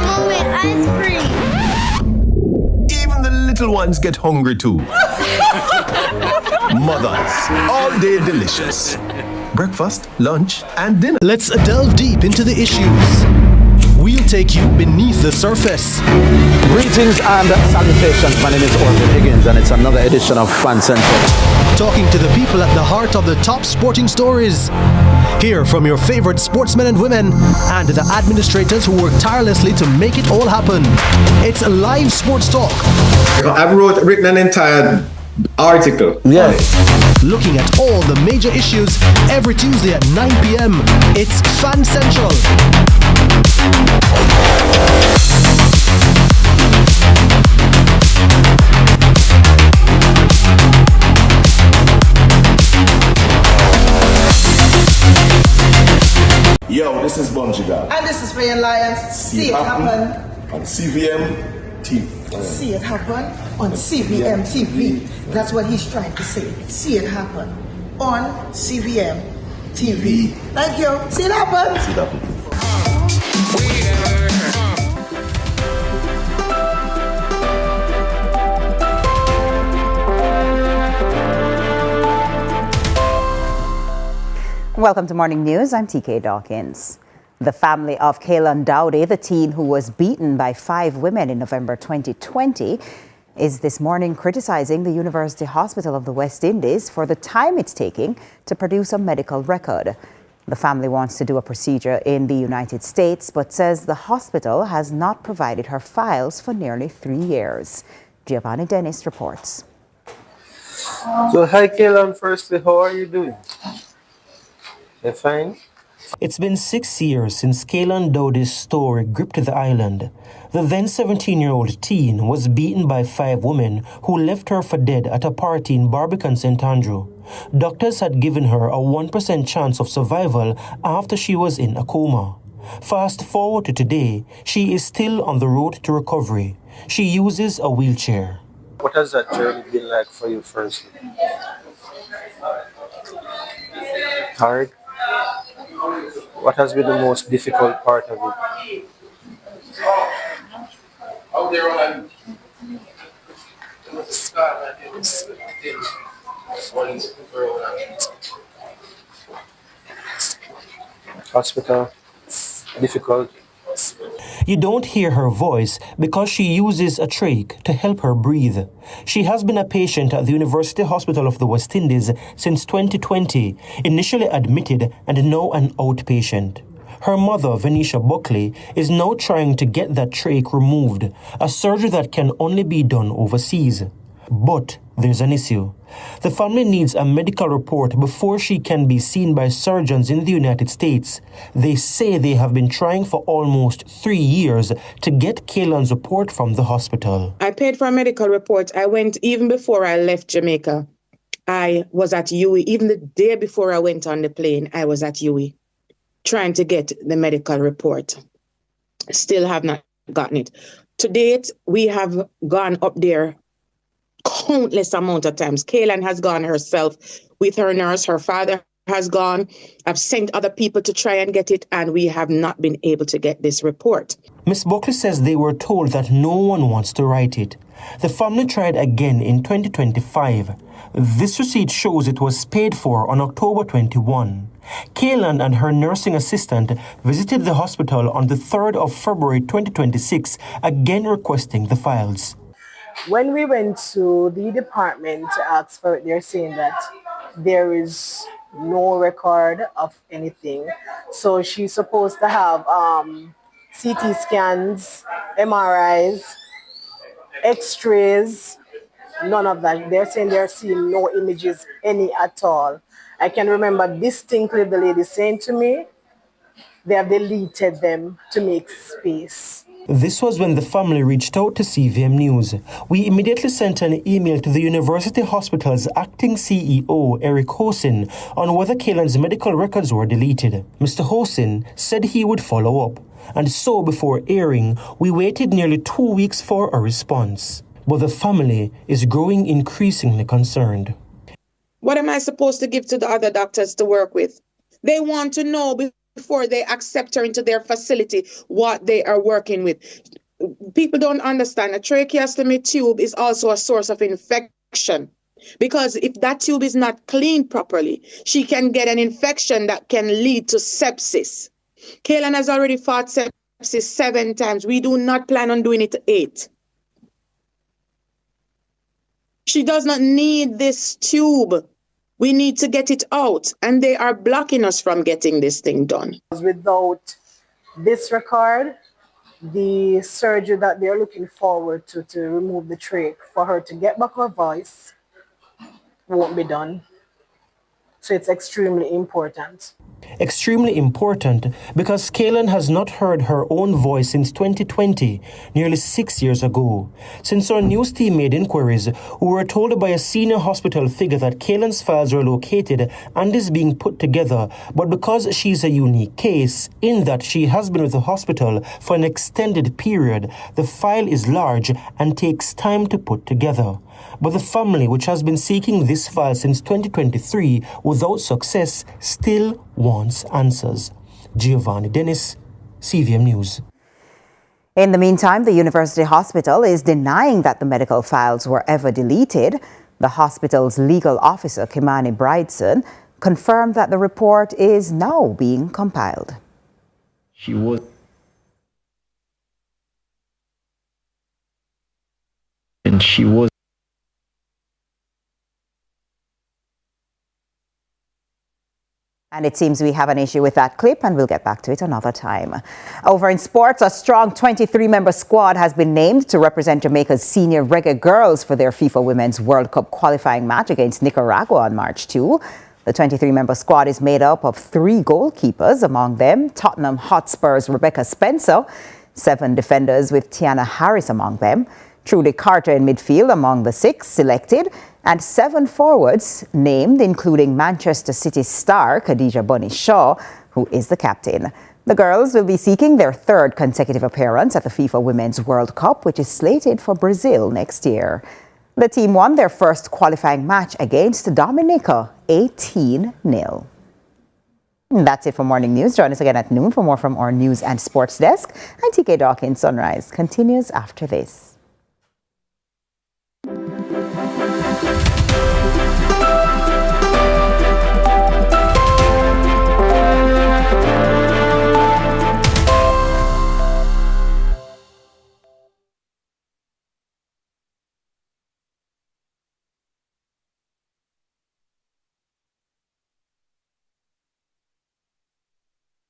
Mommy, ice cream. Even the little ones get hungry too. Mothers, all day delicious. breakfast, lunch, and dinner. Let's delve deep into the issues. We'll take you beneath the surface. Greetings and salutations. My name is Orville Higgins, and it's another edition of Fan Central. Talking to the people at the heart of the top sporting stories. Hear from your favorite sportsmen and women and the administrators who work tirelessly to make it all happen. It's live sports talk. I've written an entire article. Yes. Looking at all the major issues every Tuesday at 9 p.m. It's Fan Central. Yo, this is Bungee Dog. And this is Rain Lions. See it happen on CVM TV. See it happen on CVM TV. That's what he's trying to say. See it happen on CVM TV. Thank you. See it happen. See it happen. Welcome to Morning News. I'm TK Dawkins. The family of Kaylon Dowdy, the teen who was beaten by 5 women in November 2020, is this morning criticizing the University Hospital of the West Indies for the time it's taking to produce a medical record. The family wants to do a procedure in the United States, but says the hospital has not provided her files for nearly 3 years. Giovanni Dennis reports. So, hi Kaylon, firstly, how are you doing? You're fine? It's been 6 years since Kaylon Dowdy's story gripped the island. The then 17-year-old teen was beaten by 5 women who left her for dead at a party in Barbering, St. Andrew. Doctors had given her a 1% chance of survival after she was in a coma. Fast forward to today, she is still on the road to recovery. She uses a wheelchair. What has that journey been like for you firstly? Hard? What has been the most difficult part of it? Hospital, difficult. You don't hear her voice because she uses a trach to help her breathe. She has been a patient at the University Hospital of the West Indies since 2020, initially admitted and now an outpatient. Her mother, Venetia Buckley, is now trying to get that trach removed, a surgery that can only be done overseas. But there's an issue. The family needs a medical report before she can be seen by surgeons in the United States. They say they have been trying for almost 3 years to get Kaylon's report from the hospital. I paid for a medical report. I went even before I left Jamaica. I was at UWI. Even the day before I went on the plane, I was at UWI trying to get the medical report. Still have not gotten it. To date, we have gone up there countless amount of times. Kaylon has gone herself with her nurse. Her father has gone. I've sent other people to try and get it, and we have not been able to get this report. Ms. Buckley says they were told that no one wants to write it. The family tried again in 2025. This receipt shows it was paid for on October 21. Kaylon and her nursing assistant visited the hospital on the 3rd of February 2026, again requesting the files. When we went to the department to ask for it, they're saying that there is no record of anything. So she's supposed to have CT scans, MRIs, X-rays, none of that. They're saying they're seeing no images, any at all. I can remember distinctly the lady saying to me, they have deleted them to make space. This was when the family reached out to CVM News. We immediately sent an email to the University Hospital's acting CEO, Eric Hosin, on whether Kaylon's medical records were deleted. Mr. Hosin said he would follow up, and so before airing, we waited nearly 2 weeks for a response. But the family is growing increasingly concerned. What am I supposed to give to the other doctors to work with? They want to know before they accept her into their facility what they are working with. People don't understand. A tracheostomy tube is also a source of infection. Because if that tube is not cleaned properly, she can get an infection that can lead to sepsis. Kaylin has already fought sepsis 7 times. We do not plan on doing it 8. She does not need this tube. We need to get it out, and they are blocking us from getting this thing done. Without this record, the surgery that they're looking forward to remove the trach for her to get back her voice won't be done. So it's extremely important. Extremely important because Kaylin has not heard her own voice since 2020, nearly 6 years ago. Since our news team made inquiries, we were told by a senior hospital figure that Kaylin's files are located and is being put together, but because she's a unique case, in that she has been with the hospital for an extended period, the file is large and takes time to put together. But the family, which has been seeking this file since 2023 without success, still wants answers. Giovanni Dennis, CVM News. In the meantime, the University Hospital is denying that the medical files were ever deleted. The hospital's legal officer, Kimani Brideson, confirmed that the report is now being compiled. She was And it seems we have an issue with that clip, and we'll get back to it another time. Over in sports, a strong 23-member squad has been named to represent Jamaica's senior Reggae Girls for their FIFA Women's World Cup qualifying match against Nicaragua on March 2. The 23-member squad is made up of 3 goalkeepers, among them Tottenham Hotspur's Rebecca Spencer, 7 defenders with Tiana Harris among them, Trudy Carter in midfield among the 6 selected, and 7 forwards named, including Manchester City star Khadija Bunny Shaw, who is the captain. The girls will be seeking their 3rd consecutive appearance at the FIFA Women's World Cup, which is slated for Brazil next year. The team won their first qualifying match against Dominica, 18-0. That's it for Morning News. Join us again at noon for more from our news and sports desk. I'm TK Dawkins. Sunrise continues after this.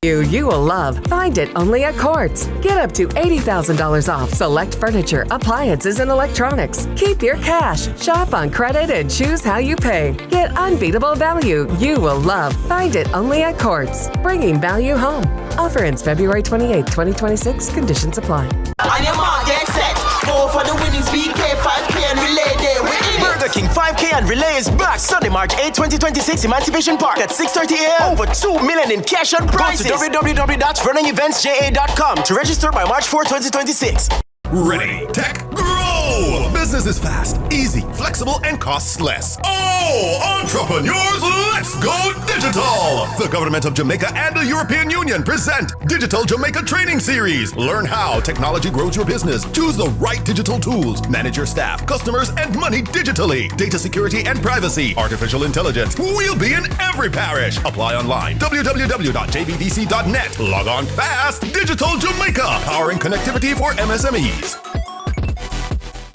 You will love. Find it only at Quartz. Get up to $80,000 off select furniture, appliances, and electronics. Keep your cash. Shop on credit and choose how you pay. Get unbeatable value you will love. Find it only at Quartz. Bringing value home. Offer ends February 28, 2026. Conditions apply. On your mark, get set. Go for the winnings. BK 5K and relay day. Burger King 5K and relay is back Sunday, March 8, 2026, Emancipation Park at 6:30 a.m. Over $2 million in cash and prizes. Go to www.runningeventsja.com to register by March 4, 2026. Ready, tech, grow! Business is fast, easy, flexible, and costs less. Oh, entrepreneurs, let's go digital! The government of Jamaica and the European Union present Digital Jamaica Training Series. Learn how technology grows your business. Choose the right digital tools. Manage your staff, customers, and money digitally. Data security and privacy. Artificial intelligence. We'll be in every parish. Apply online. www.jbdc.net. Log on fast. Digital Jamaica. Powering connectivity for MSMEs.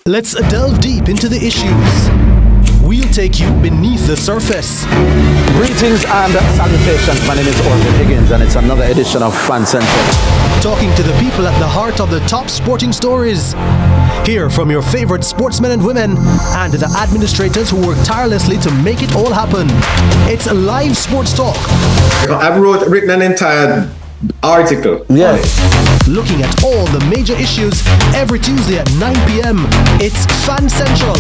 Let's delve deep into the issues. We'll take you beneath the surface. Greetings and salutations. My name is Orville Higgins, and it's another edition of Fan Central. Talking to the people at the heart of the top sporting stories. Hear from your favorite sportsmen and women and the administrators who work tirelessly to make it all happen. It's live sports talk. I've written an entire article. Yeah. Looking at all the major issues every Tuesday at 9 p.m. It's Fan Central.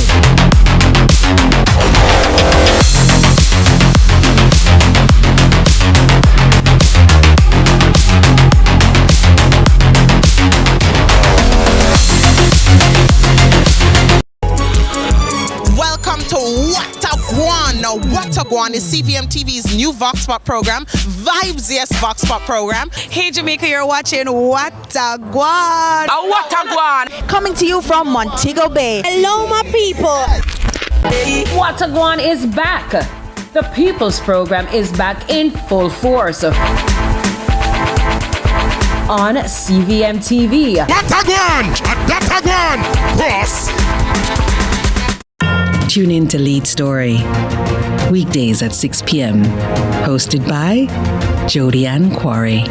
Welcome to What a Guan. Now, What a Guan is CVMTV's new Vox Pop program, Vibes Yes Vox Pop program. Hey Jamaica, you're watching What a Guan. What a Guan. Coming to you from Montego Bay. Hello, my people. Watagwan is back. The People's Program is back in full force on CVMTV. Watagwan! Boss! Tune in to Lead Story, weekdays at 6 p.m. Hosted by Jody Ann Quarry.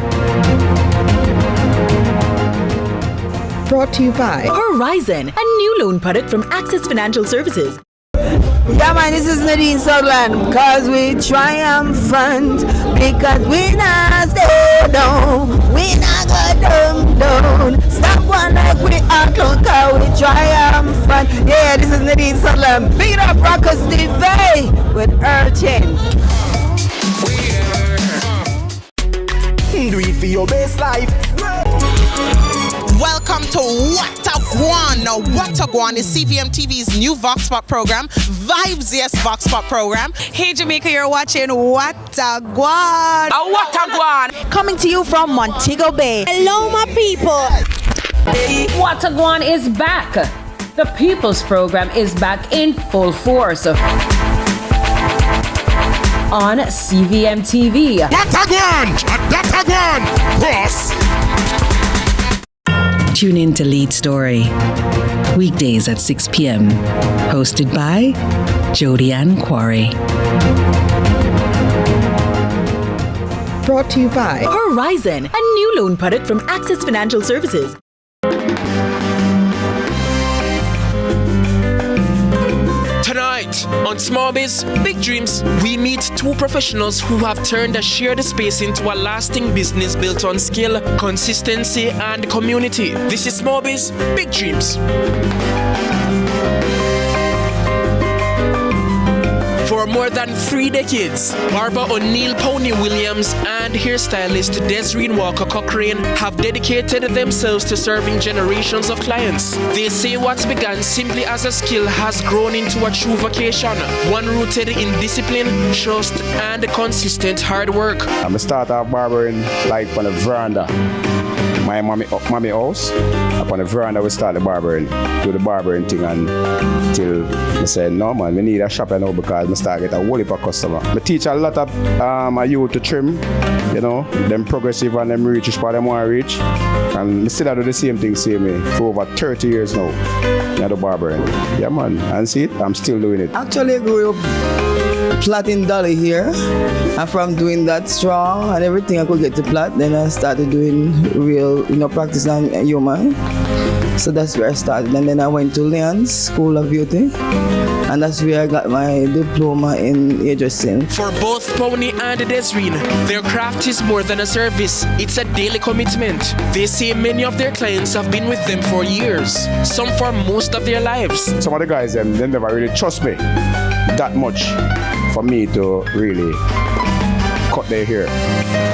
Brought to you by Horizon, a new loan product from Access Financial Services. Yeah, man, this is Nadine Sutherland, cause we triumphant, because we not stay down, we not go down. Stop one like we are close, cause we triumphant. Yeah, this is Nadine Sutherland, beat up Rockers TV with Urchin. Do it for your best life. Welcome to Watagwan. Now, Watagwan is CVMTV's new Vox Pop program, Vibes Yes Vox Pop program. Hey, Jamaica, you're watching Watagwan. Watagwan. Coming to you from Montego Bay. Hello, my people. Watagwan is back. The People's Program is back in full force on CVMTV. Watagwan! Boss! Tune in to Lead Story, weekdays at 6 p.m. Hosted by Jody Ann Quarry. Brought to you by Horizon, a new loan product from Access Financial Services. Tonight on Small Biz, Big Dreams, we meet two professionals who have turned a shared space into a lasting business built on skill, consistency, and community. This is Small Biz, Big Dreams. For more than 3 decades, barber O'Neill Pony Williams and hairstylist Desreen Walker Cochrane have dedicated themselves to serving generations of clients. They say what began simply as a skill has grown into a true vocation, one rooted in discipline, trust, and consistent hard work. I started off barbering like on a veranda. My mommy house, up on the veranda we start the barbering, do the barbering thing until I said, no man, we need a shop now because I start get a whole heap of customer. I teach a lot of youth to trim, you know, them progressive and them reach what them want to reach. And I still do the same thing same way for over 30 years now. I do barbering. Yeah man, and see it, I'm still doing it. Actually, I grew up plaiting dolly here, and from doing that strong and everything I could get to plait, then I started doing real, practice on human. So that's where I started, and then I went to Leon's School of Beauty, and that's where I got my diploma in hairdressing. For both Pony and Desreen, their craft is more than a service, it's a daily commitment. They say many of their clients have been with them for years, some for most of their lives. Some of the guys, they never really trust me that much for me to really cut their hair.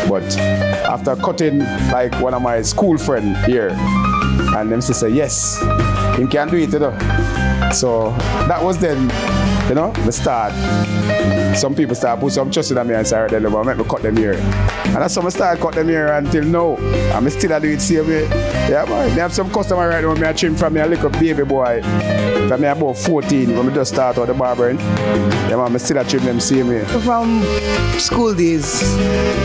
But after cutting like one of my school friends here, and them say yes, you can do it, you know. So that was then, the start. Some people start put some trust in me and say, then I make me cut them hair. And that's how I start cut them hair until now. I'm still do it same way. Yeah man, they have some customer right now when I trim from me a little baby boy. From me about 14 when I just start out the barbering. Yeah man, I still trim them same way. From school days,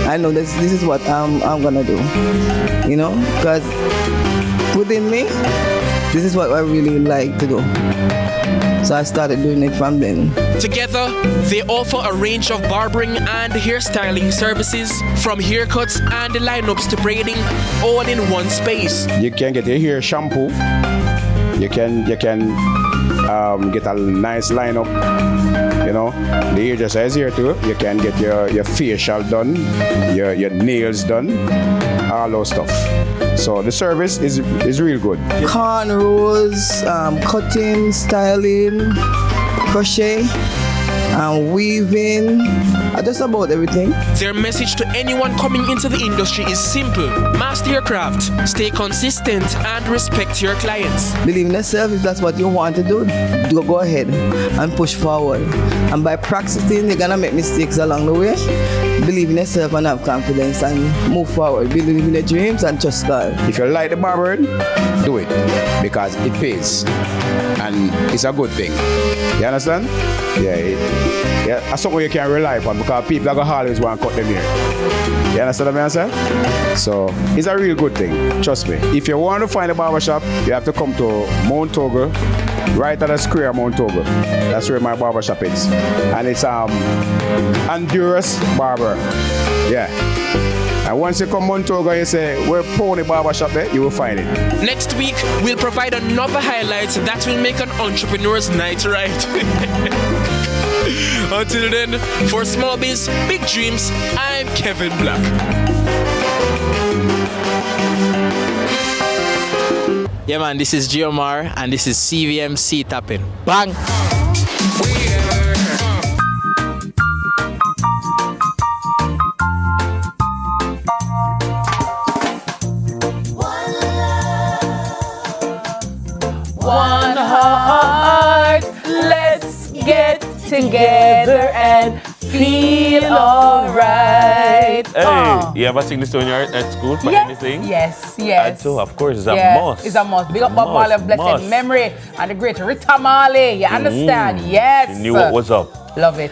I know this is what I'm gonna do. Because within me, this is what I really like to do. So I started doing it from then. Together, they offer a range of barbering and hairstyling services, from haircuts and lineups to braiding, all in one space. You can get your hair shampoo. You can get a nice lineup. The hairdresser is here too. You can get your facial done, your nails done, all those stuff. So the service is real good. Cornrows, cutting, styling, crochet, and weaving, just about everything. Their message to anyone coming into the industry is simple: master your craft, stay consistent, and respect your clients. Believe in yourself. If that's what you want to do, go ahead and push forward. And by practicing, you're gonna make mistakes along the way. Believe in yourself and have confidence and move forward. Believe in your dreams and trust God. If you like the barbering, do it because it pays. and it's a good thing. You understand? Yeah, that's something you can rely upon because people are going to always want to cut them here. You understand what I'm saying? So it's a real good thing, trust me. If you want to find a barbershop, you have to come to Mount Togo, right at the square Mount Togo. That's where my barbershop is. And it's Honduras Barber. Yeah. And once you come Mount Togo, you say, we're Pony Barbershop there, you will find it. Next week, we'll provide another highlight that will make an entrepreneur's night right. Until then, for Small Biz, Big Dreams, I'm Kevin Black. Yeah man, this is Geomar and this is CVMC tapping. Bang! One heart, let's get together and feel alright. Hey, you ever sing this song at school for anything? Yes. I too, of course, it's a must. It's a must. Big up Bob Marley of blessed memory and the great Rita Marley. You understand? Yes. You knew what was up. Love it.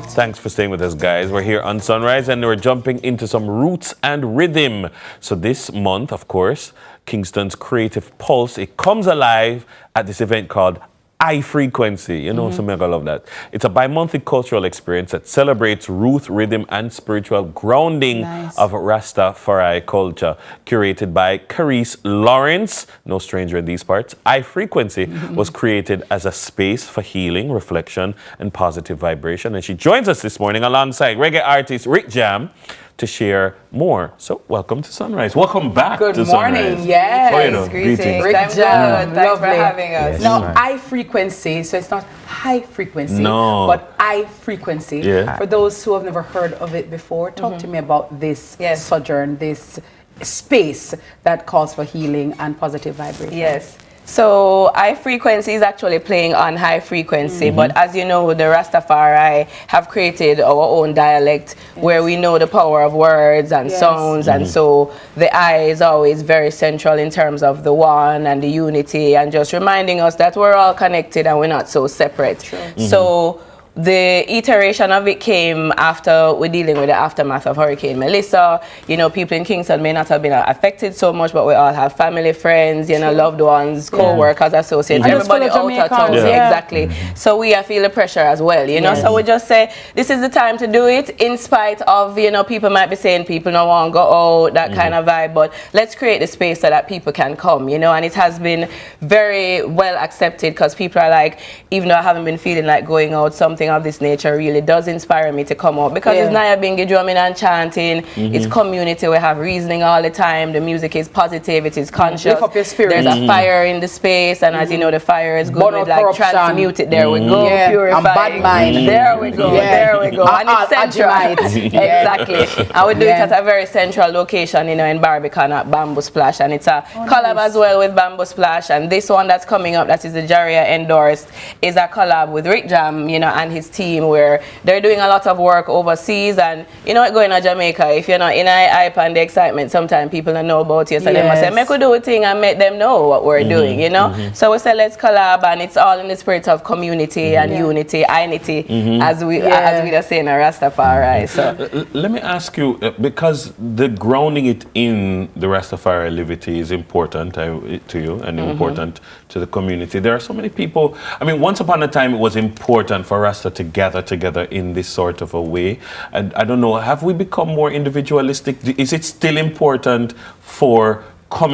Thanks for staying with us, guys. We're here on Sunrise and we're jumping into some roots and rhythm. So this month, of course, Kingston's Creative Pulse, it comes alive at this event called High Frequency. You know, some I love that. It's a bi-monthly cultural experience that celebrates roots, rhythm, and spiritual grounding of Rastafari culture. Curated by Carice Lawrence, no stranger in these parts. High Frequency was created as a space for healing, reflection, and positive vibration. And she joins us this morning alongside reggae artist Rick Jam to share more. So welcome to Sunrise. Welcome back to Sunrise. Good morning. Yes. Oh, you know, Greetings. greetings. Thanks for having us. Now, high frequency, so it's not high frequency, but high frequency. Yeah. For those who have never heard of it before, talk to me about this sojourn, this space that calls for healing and positive vibration. Yes. So high frequency is actually playing on high frequency, but as you know, the Rastafari have created our own dialect where we know the power of words and sounds, and so the I is always very central in terms of the one and the unity and just reminding us that we're all connected and we're not so separate. So the iteration of it came after we're dealing with the aftermath of Hurricane Melissa. You know, people in Kingston may not have been affected so much, but we all have family, friends, you know, loved ones, co-workers, associates, everybody out of town. Exactly. So we feel the pressure as well, you know. So we just say, this is the time to do it, in spite of, you know, people might be saying people don't want to go out, that kind of vibe, but let's create the space so that people can come, you know. And it has been very well accepted because people are like, even though I haven't been feeling like going out, something of this nature really does inspire me to come out because it's Naya Bingi drumming and chanting, it's community, we have reasoning all the time, the music is positive, it is conscious, lift up your spirit. There's a fire in the space, and as you know, the fire is good with like transmute it, there we go, purifying, bad mind. there we go, and it's central. Exactly. And we do it at a very central location, you know, in Barbican at Bamboo Splash, and it's a collab as well with Bamboo Splash, and this one that's coming up, that is the Jaria endorsed, is a collab with Rick Jam, you know, and his team, where they're doing a lot of work overseas. And you know, going to Jamaica, if you're not in hype and the excitement, sometimes people don't know about you, so they must say, make we do a thing and make them know what we're doing, you know. So we say, let's collab, and it's all in the spirit of community and unity, unity, as we are saying, a Rastafari. So let me ask you, because the grounding it in the Rastafari livity is important to you and important to the community. There are so many people. I mean, once upon a time, it was important for Rasta to gather together in this sort of a way. And I don't know, have we become more individualistic? Is it still important for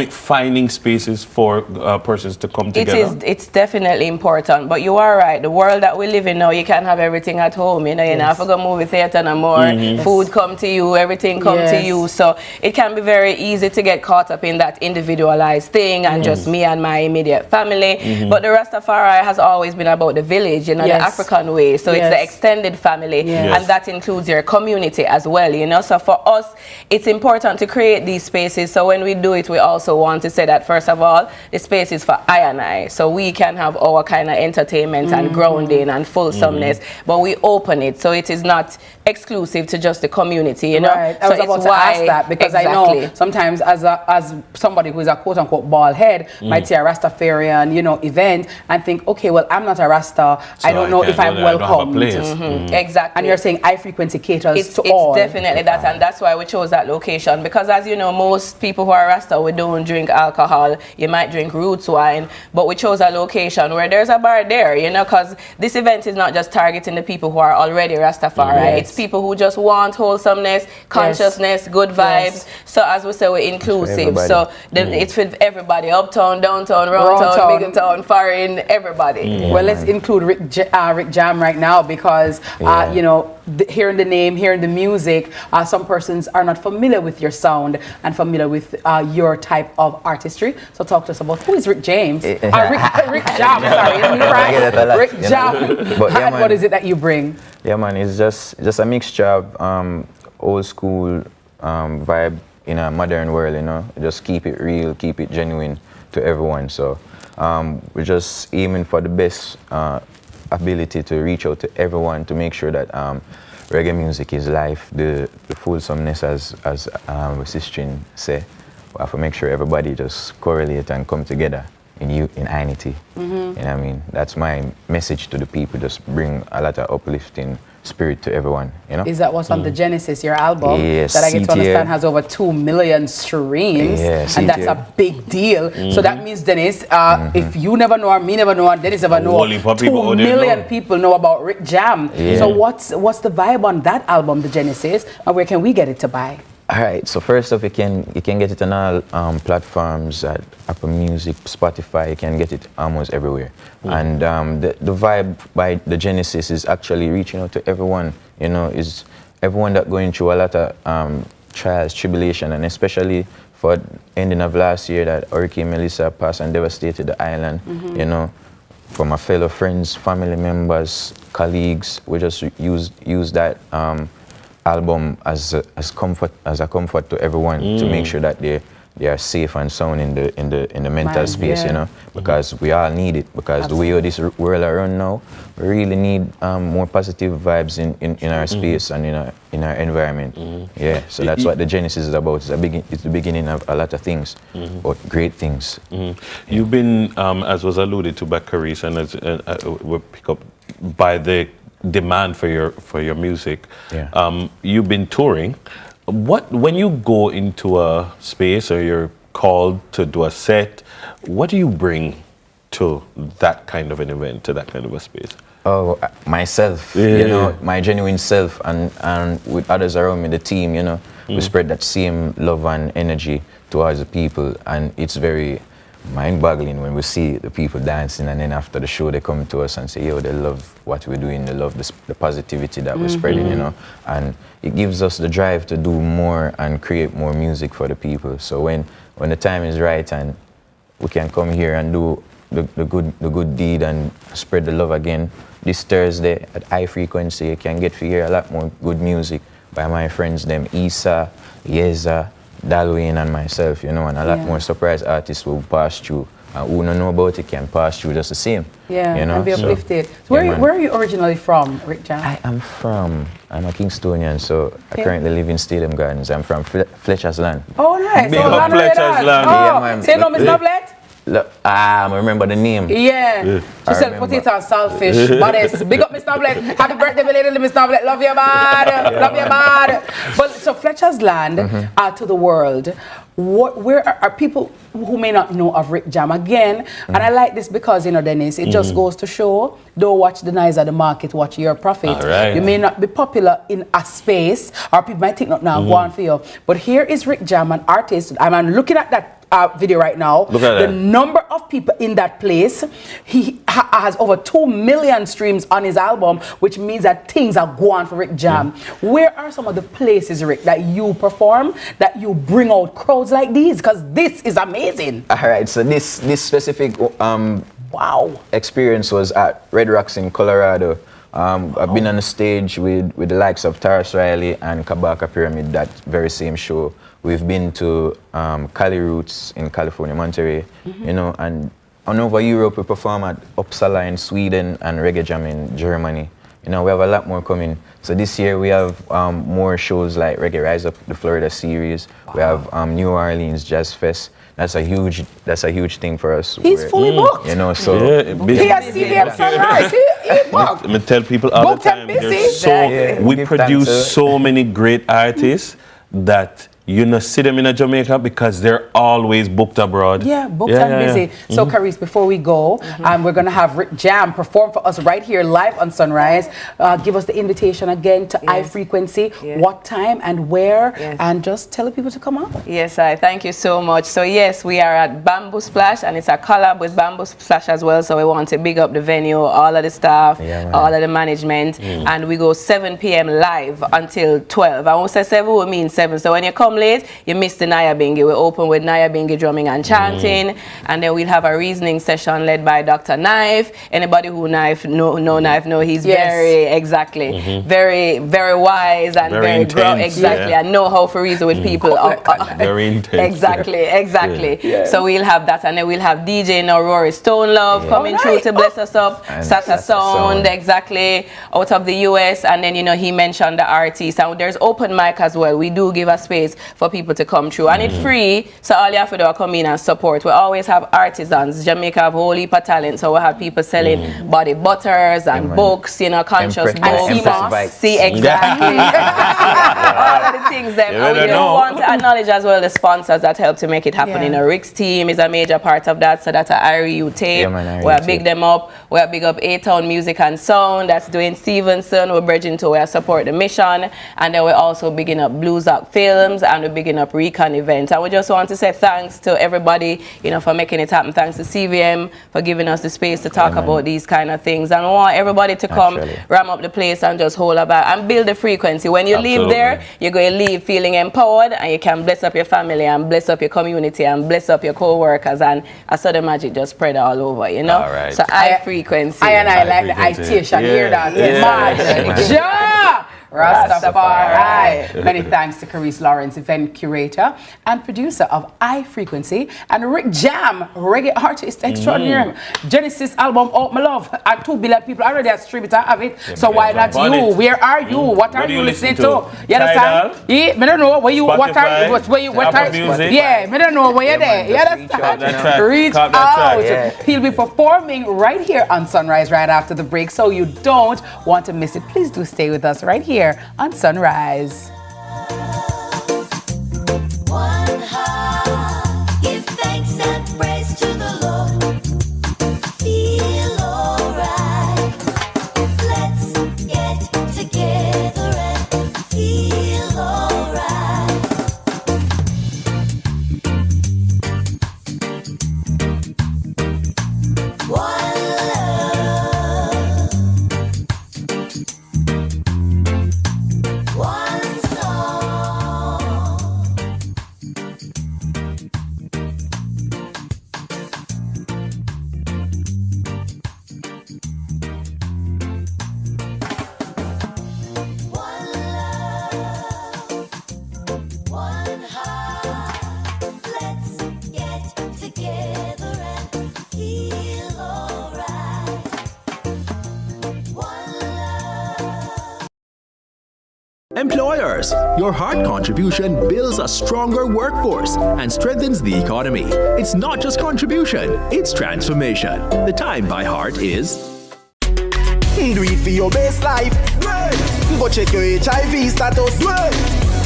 finding spaces for persons to come together? It's definitely important, but you are right. The world that we live in now, you can't have everything at home. You know, you have to go movie theater no more. Food come to you, everything come to you. So it can be very easy to get caught up in that individualized thing and just me and my immediate family. But the Rastafari has always been about the village, you know, the African way. So it's the extended family, and that includes your community as well, you know. So for us, it's important to create these spaces. So when we do it, we also want to say that, first of all, the space is for I and I. So we can have our kind of entertainment and grounding and fulsomeness, but we open it. So it is not exclusive to just the community, you know? Right. I was about to ask that because I know sometimes as somebody who is a quote-unquote bald head might see a Rastafarian, you know, event and think, okay, well, I'm not a Rasta. So I don't know if I'm welcomed. Exactly. And you're saying high frequency caters to all. It's definitely that, and that's why we chose that location, because as you know, most people who are Rasta, we don't drink alcohol. You might drink roots wine, but we chose a location where there's a bar there, you know, because this event is not just targeting the people who are already Rastafari. It's people who just want wholesomeness, consciousness, good vibes. So as we say, we're inclusive. So it's with everybody, uptown, downtown, roundtown, big town, foreign, everybody. Well, let's include Rick Jam right now because, you know, hearing the name, hearing the music, some persons are not familiar with your sound and familiar with your type of artistry. So talk to us about who is Rick James? Rick Jam, sorry. Rick Jam. And what is it that you bring? Yeah, man, it's just a mixture of old school vibe in a modern world, you know. Just keep it real, keep it genuine to everyone. So we're just aiming for the best ability to reach out to everyone to make sure that reggae music is life, the fulsomeness as Sistine say. We have to make sure everybody just correlate and come together in unity. You know what I mean? That's my message to the people, just bring a lot of uplifting spirit to everyone, you know? Is that what's on the Genesis, your album? Yes, that I get to understand has over 2 million streams. Yes, and that's a big deal. So that means, Dennis, if you never know or me never know, Dennis never know, 2 million people know about Rick Jam. So what's the vibe on that album, the Genesis, and where can we get it to buy? All right, so first off, you can get it on all platforms, at Apple Music, Spotify. You can get it almost everywhere. And the vibe by the Genesis is actually reaching out to everyone. You know, is everyone that going through a lot of trials, tribulation, and especially for ending of last year that Hurricane Melissa passed and devastated the island. You know, from my fellow friends, family members, colleagues, we just use that. Album as a comfort to everyone to make sure that they are safe and sound in the mental space, you know, because we all need it, because the way this world around now, we really need more positive vibes in our space and in our environment. Yeah, so that's what the Genesis is about. It's the beginning of a lot of things, but great things. You've been, as was alluded to by Carice, and as we pick up by the demand for your music. You've been touring. When you go into a space or you're called to do a set, what do you bring to that kind of an event, to that kind of a space? Oh, myself, you know, my genuine self, and with others around me, the team, you know, we spread that same love and energy towards the people, and it's very mind-boggling when we see the people dancing, and then after the show they come to us and say, yo, they love what we're doing, they love the positivity that we're spreading, you know, and it gives us the drive to do more and create more music for the people. So when the time is right and we can come here and do the good deed and spread the love again, this Thursday at High Frequency, you can get to hear a lot more good music by my friends, them Issa, Yeza, Dalwin and myself, you know, and a lot more surprise artists will pass through. And who don't know about it can pass through just the same. Yeah, you know? and be uplifted. So where are you originally from, Rick Jam? I'm a Kingstonian, so I currently live in Stadium Gardens. I'm from Fletcher's Land. Oh, nice. Big up Fletcher's Land. Oh, yeah, say no, Miss Noblet? I remember the name. Yeah. She said potato and saltfish. Modest. Big up, Miss Noblet. Happy birthday, belated Miss Noblet. Love you, bad. Love you, bad. But so Fletcher's Land to the world. Where are people who may not know of Rick Jam again? And I like this because, you know, Dennis, it just goes to show, don't watch the noise of the market, watch your profit. You may not be popular in a space, or people might think, no, go on for you. But here is Rick Jam, an artist. I'm looking at that video right now. Look at the number of people in that place. He has over 2 million streams on his album, which means that things are going for Rick Jam. Where are some of the places, Rick, that you perform, that you bring out crowds like these? Because this is amazing. All right, so this specific experience was at Red Rocks in Colorado I've been on the stage with the likes of Taras Riley and Kabaka Pyramid, that very same show. We've been to Cali Roots in California, Monterey, you know, and over Europe we perform at Uppsala in Sweden and Reggae Jam in Germany. You know, we have a lot more coming. So this year we have more shows like Reggae Rise Up, the Florida series. We have New Orleans Jazz Fest. That's a huge thing for us. He's fully booked. You know, so he has CVM Sunrise. He booked. I tell people all the time, we produce so many great artists that you know see them in Jamaica because they're always booked abroad. Yeah, booked and busy. So, Carice, before we go, we're going to have Rick Jam perform for us right here live on Sunrise. Give us the invitation again to High Frequency. What time and where? And just tell the people to come out. Yes, I thank you so much. So, yes, we are at Bamboo Splash, and it's a collab with Bamboo Splash as well. So, we want to big up the venue, all of the staff, all of the management. And we go 7 p.m. live until 12. I won't say 7, we mean 7. So, when you come late, you miss the Naya Bingi. We open with Naya Bingi drumming and chanting, and then we'll have a reasoning session led by Dr. Knife. Anybody who know Knife know he's very very wise and very intense, and know how to reason with people. Very intense. Exactly. So we'll have that, and then we'll have DJ now Rory Stone Love coming through to bless us up. Sata Sound, out of the US, and then you know he mentioned the artists, and there's open mic as well. We do give a space for people to come through, and it's free, so all you have to do is come in and support. We always have artisans. Jamaica have a whole heap of talent, so we have people selling body butters and books, you know, conscious books. See, exactly. All of the things that we want to acknowledge as well the sponsors that help to make it happen. You know, Rick's team is a major part of that, so that's a IRU tape. We are big them up. We are big up A-Town Music and Sound, that's doing Stevenson. We're bridging to where support the mission, and then we're also bigging up Blues Up Films, and we're bigging up Recon Events. And we just want to say thanks to everybody, you know, for making it happen. Thanks to CVM for giving us the space to talk about these kind of things. And we want everybody to come ram up the place and just hold about and build the frequency. When you leave there, you're going to leave feeling empowered, and you can bless up your family and bless up your community and bless up your co-workers, and I saw the magic just spread all over, you know. So High Frequency. I like the itation. Hear that? Yeah. Rastafari. Many thanks to Carice Lawrence, event curator and producer of High Frequency, and Rick Jam, reggae artist extraordinary. Genesis album, Oh My Love, and 2 billion people already have streamed it, have it. So why not you? Where are you? What are you listening to? You understand? I don't know where you. What are you? What are you? Yeah, I don't know where you're there. You understand? Reach out. He'll be performing right here on Sunrise right after the break, so you don't want to miss it. Please do stay with us right here on Sunrise. One heart, give thanks and praise to the Lord. Feel alright. Let's get together and feel alright. One love. One song. One love. One heart. Let's get together and feel alright. One love. Employers, your hard contribution builds a stronger workforce and strengthens the economy. It's not just contribution, it's transformation. The time by heart is... Do it for your best life. Go check your HIV status.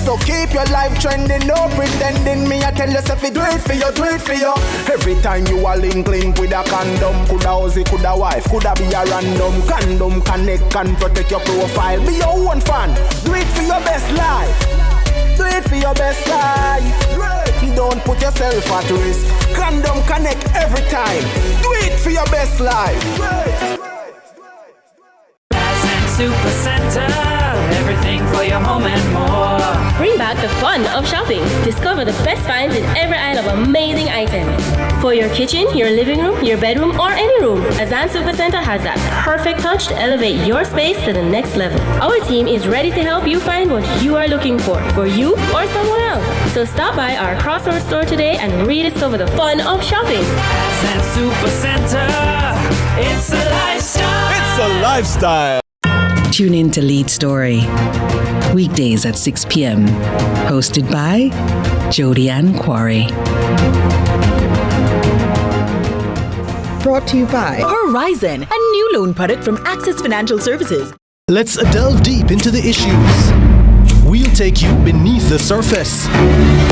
So keep your life trending, no pretending. Me I tell yourself do it for you, do it for you. Every time you are link with a condom, coulda Ozzy, coulda wife, coulda be a random. Condom connect and protect your profile. Be your own fan. Do it for your best life. Do it for your best life. Don't put yourself at risk. Condom connect every time. Do it for your best life. Super Center, everything for your home and more. Bring back the fun of shopping. Discover the best finds in every aisle of amazing items. For your kitchen, your living room, your bedroom, or any room, Azan Supercenter has that perfect touch to elevate your space to the next level. Our team is ready to help you find what you are looking for you or someone else. So stop by our Crossroads store today and rediscover the fun of shopping. Azan Supercenter, it's a lifestyle. It's a lifestyle. Tune in to Lead Story. Weekdays at 6 p.m. Hosted by Jody Ann Quarry. Brought to you by Horizon, a new loan product from Access Financial Services. Let's delve deep into the issues. We'll take you beneath the surface.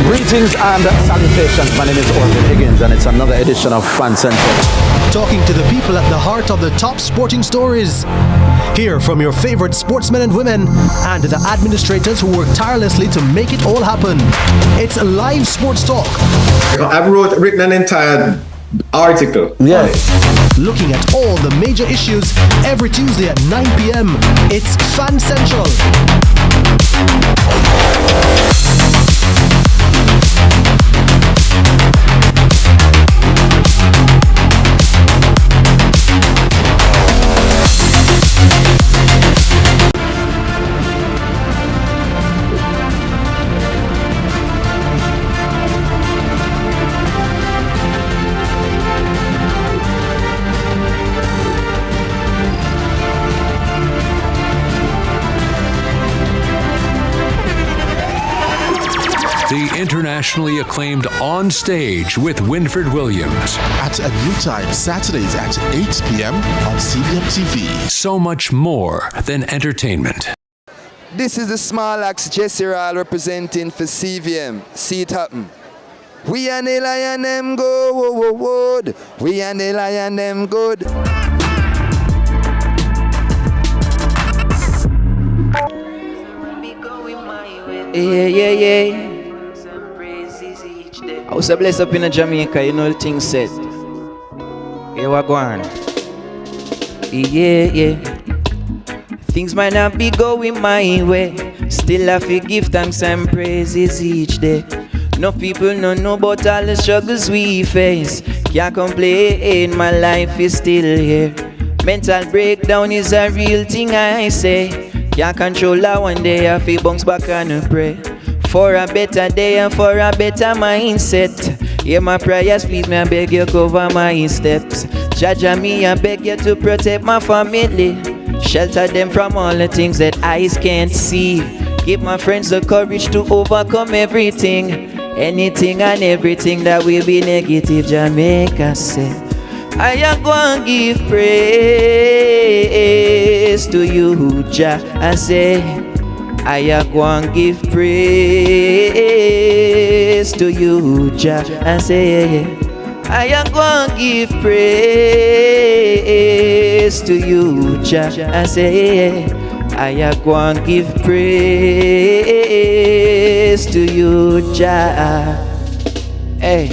Greetings and salutations. My name is Orville Higgins, and it's another edition of Fan Central. Talking to the people at the heart of the top sporting stories. Hear from your favorite sportsmen and women and the administrators who work tirelessly to make it all happen. It's live sports talk. I've written an entire article. Yeah. Looking at all the major issues every Tuesday at 9 p.m. It's Fan Central. The internationally acclaimed On Stage with Winfred Williams. At a new time, Saturdays at 8 p.m. on CVM TV. So much more than entertainment. This is the Small Axe Jesse Rall representing for CVM. See it happen. We and the lion them go, whoa, whoa, whoa. We and the lion them good. Yeah. I was a blessed up in Jamaica, you know the thing said. Here we go on. Yeah. Things might not be going my way. Still I feel give thanks and praises each day. No people don't know about all the struggles we face. Can't complain, my life is still here. Mental breakdown is a real thing I say. Can't control her one day, I feel bounce back and pray. For a better day and for a better mindset. Hear my prayers, please, me I beg you cover my steps. Jaja me, I beg you to protect my family. Shelter them from all the things that eyes can't see. Give my friends the courage to overcome everything. Anything and everything that will be negative, Jamaica said. I am going to give praise to you, Jah. I say, I am going to give praise to you, Jah. I say, I am going to give praise to you, Jah. I say, I am going to give praise to you, Jah. Hey.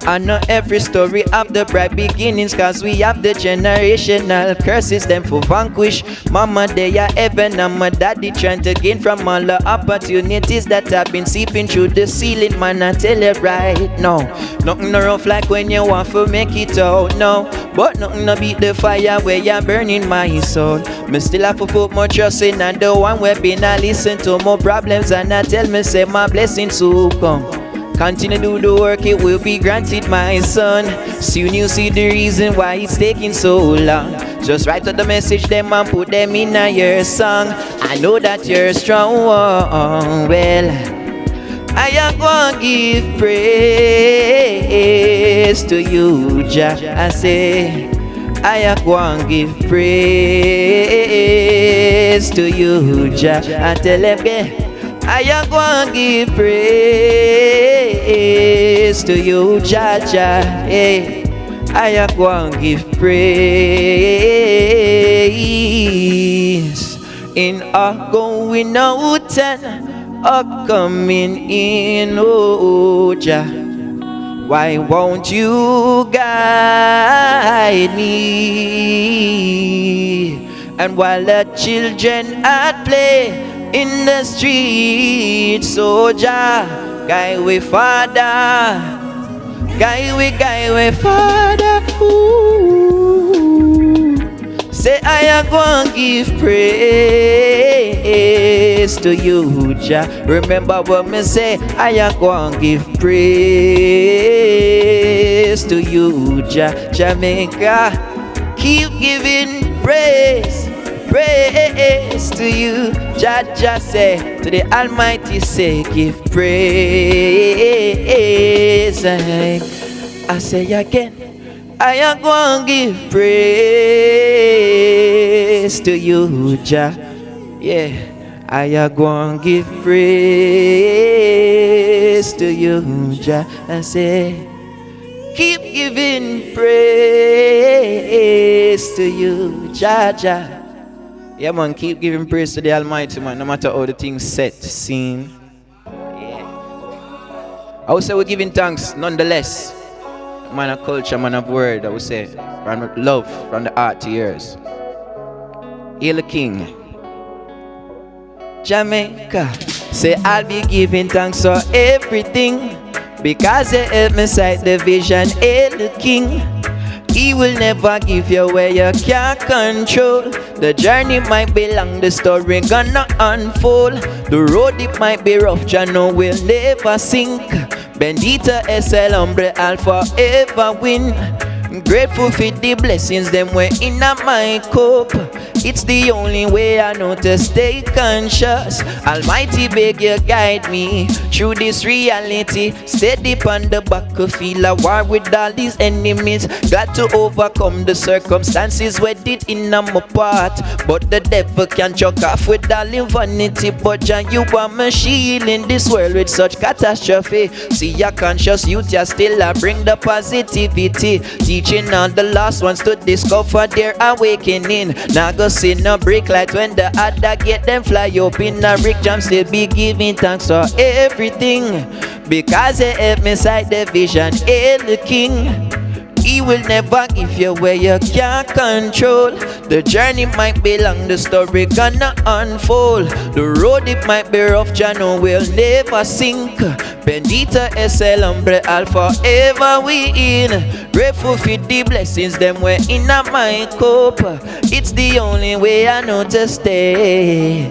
I know every story of the bright beginnings, cause we have the generational curses them for vanquish. Mama they are heaven and my daddy trying to gain from all the opportunities that have been seeping through the ceiling. Man, I tell you right now, nothing no rough like when you want to make it out, no. But nothing no beat the fire where you're burning my soul. Me still have to put more trust in and the one where been I listen to more problems and I tell me say my blessings will come. Continue to do the work, it will be granted, my son. Soon you see the reason why it's taking so long. Just write out the message them and put them in your song. I know that you're strong, well, I am going to give praise to you, Jah. I say, I am going to give praise to you, Jah. I tell them, yeah, I am going to give praise to you, Jah, Jah. Hey, I am going to give praise in our going out and our coming in, oh, Jah. Why won't you guide me? And while the children at play, in the street, soldier, guy with father, guy with father. Ooh. Say I am going to give praise to you, Jah. Remember what me say, I am going to give praise to you, Jah. Jamaica, keep giving praise to you, Jah. Jah say to the Almighty, say give praise. I say again, I am going to give praise to you, Jah. Yeah, I am going to give praise to you, Jah. I say, keep giving praise to you, Jah, Jah. Yeah, man, keep giving praise to the Almighty, man, no matter how the things set, scene. Yeah. I would say we're giving thanks nonetheless. Man of culture, man of word, I would say. From love, from the heart to yours. Hail the King. Jamaica. Say I'll be giving thanks for everything, because they help me sight the vision. Hail the King. He will never give you where you can't control. The journey might be long, the story gonna unfold. The road it might be rough, Jah know will never sink. Bendita SL Hombre, I'll forever win. Grateful for the blessings, them were in my cup. It's the only way I know to stay conscious. Almighty beg you guide me through this reality. Steady on the battlefield, a war with all these enemies. Glad to overcome the circumstances where did in my part. But the devil can choke off with all in vanity. But Jah, you are my shield in this world with such catastrophe. See your conscious youth, you still bring the positivity. Teaching all the lost ones to discover their awakening. Now go see no break light when the other get them fly up in a brick jam. Still be giving thanks for everything, because they help me sight the vision. Hail the King. He will never give you where you can't control. The journey might be long, the story gonna unfold. The road it might be rough, Jah know will never sink. Bendita SL Hombre, I'll forever win. Grateful for the blessings, them were in my cup. It's the only way I know to stay.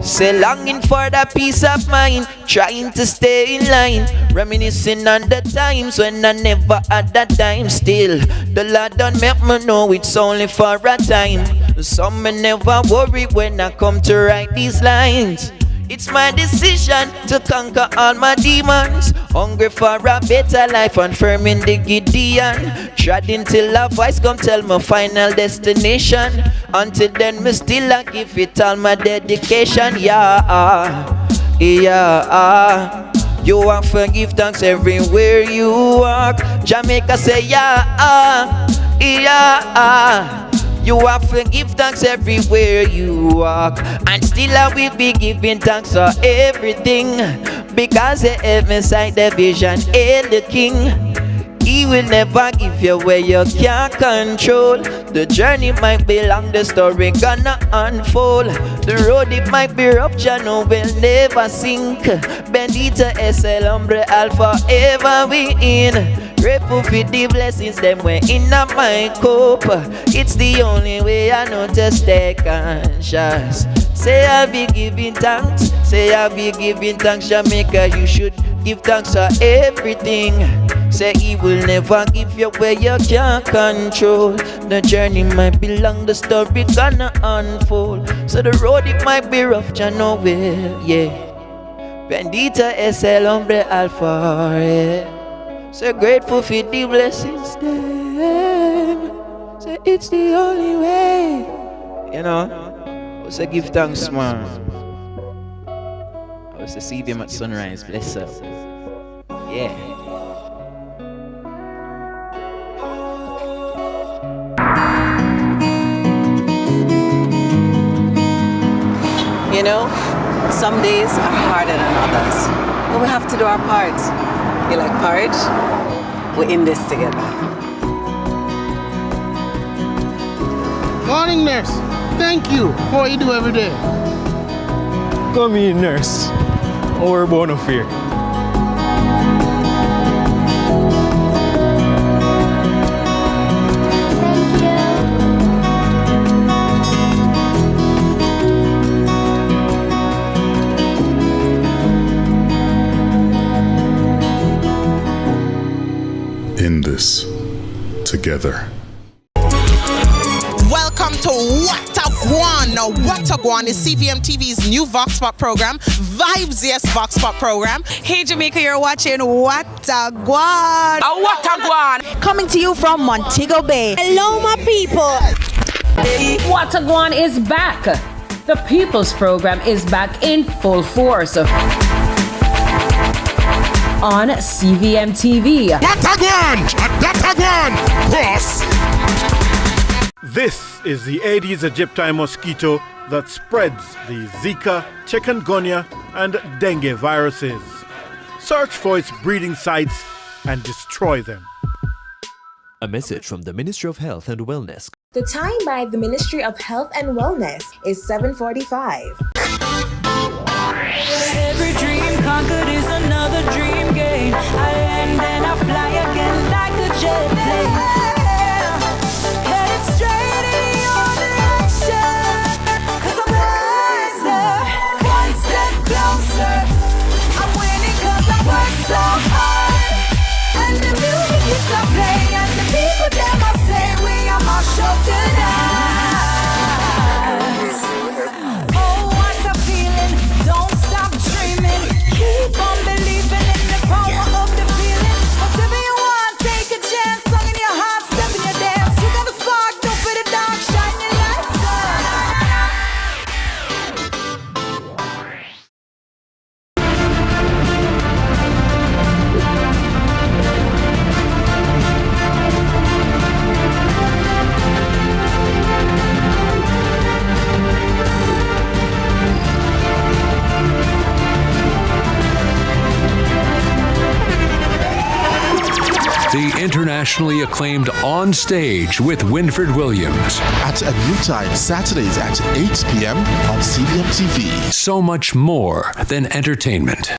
Say longing for that peace of mind, trying to stay in line, reminiscing on the times when I never had that time. Still, the Lord done make me know it's only for a time. Some may never worry when I come to write these lines. It's my decision to conquer all my demons. Hungry for a better life and firm in the Gideon. Treading till a voice come tell my final destination. Until then, me still a give it all my dedication. Yeah. You want to give thanks everywhere you walk. Jamaica say yeah. You have to give thanks everywhere you walk. And still I will be giving thanks for everything, because they help me sight the vision. Hail the King. He will never give you where you can't control. The journey might be long, the story gonna unfold. The road it might be rough, Jah know will never sink. Bendita SL Hombre, I'll forever win. Grateful for the blessings, them were in my cup. It's the only way I know to stay conscious. Say I'll be giving thanks. Say I'll be giving thanks, Jamaica. You should give thanks for everything. Say he will never give you where you can't control. The journey might be long, the story gonna unfold. So the road it might be rough, Jah know will, yeah. Bendita SL Hombre Alpha, yeah. So grateful for the blessings, them. Say it's the only way. You know, so give thanks, man. I was to see them at sunrise, bless up. Yeah. You know, some days are harder than others, but we have to do our part. You like porridge? We're in this together. Morning, nurse. Thank you for what you do every day. Come in, nurse. Or born of fear. In this together. Welcome to What a Guan. Now, What a Guan is CVMTV's new Vox Pop program, Vibes Yes Vox Pop program. Hey Jamaica, you're watching What a Guan. What a Guan. Coming to you from Montego Bay. Hello, my people. What a Guan is back. The People's Program is back in full force. On CVMTV. Cross. This is the Aedes aegypti mosquito that spreads the Zika, chikungunya, and dengue viruses. Search for its breeding sites and destroy them. A message from the Ministry of Health and Wellness. The time by the Ministry of Health and Wellness is 7:45. Every dream conquered is another dream game. I land and I fly again like a jet plane. Headed straight in your direction. 'Cause I'm wiser, one step closer. I'm winning 'cause I work so hard. And the music keeps on playing. And the people them I say we are my show tonight. Oh, what a feeling. Don't stop dreaming. Keep on believing in the power of the feeling. Whatever you want, take a chance. Song in your heart, step in your dance. You got a spark, don't fit it dark. Shine your lights The internationally acclaimed On Stage with Winfred Williams. At a new time, Saturdays at 8 p.m. on CVMTV. So much more than entertainment.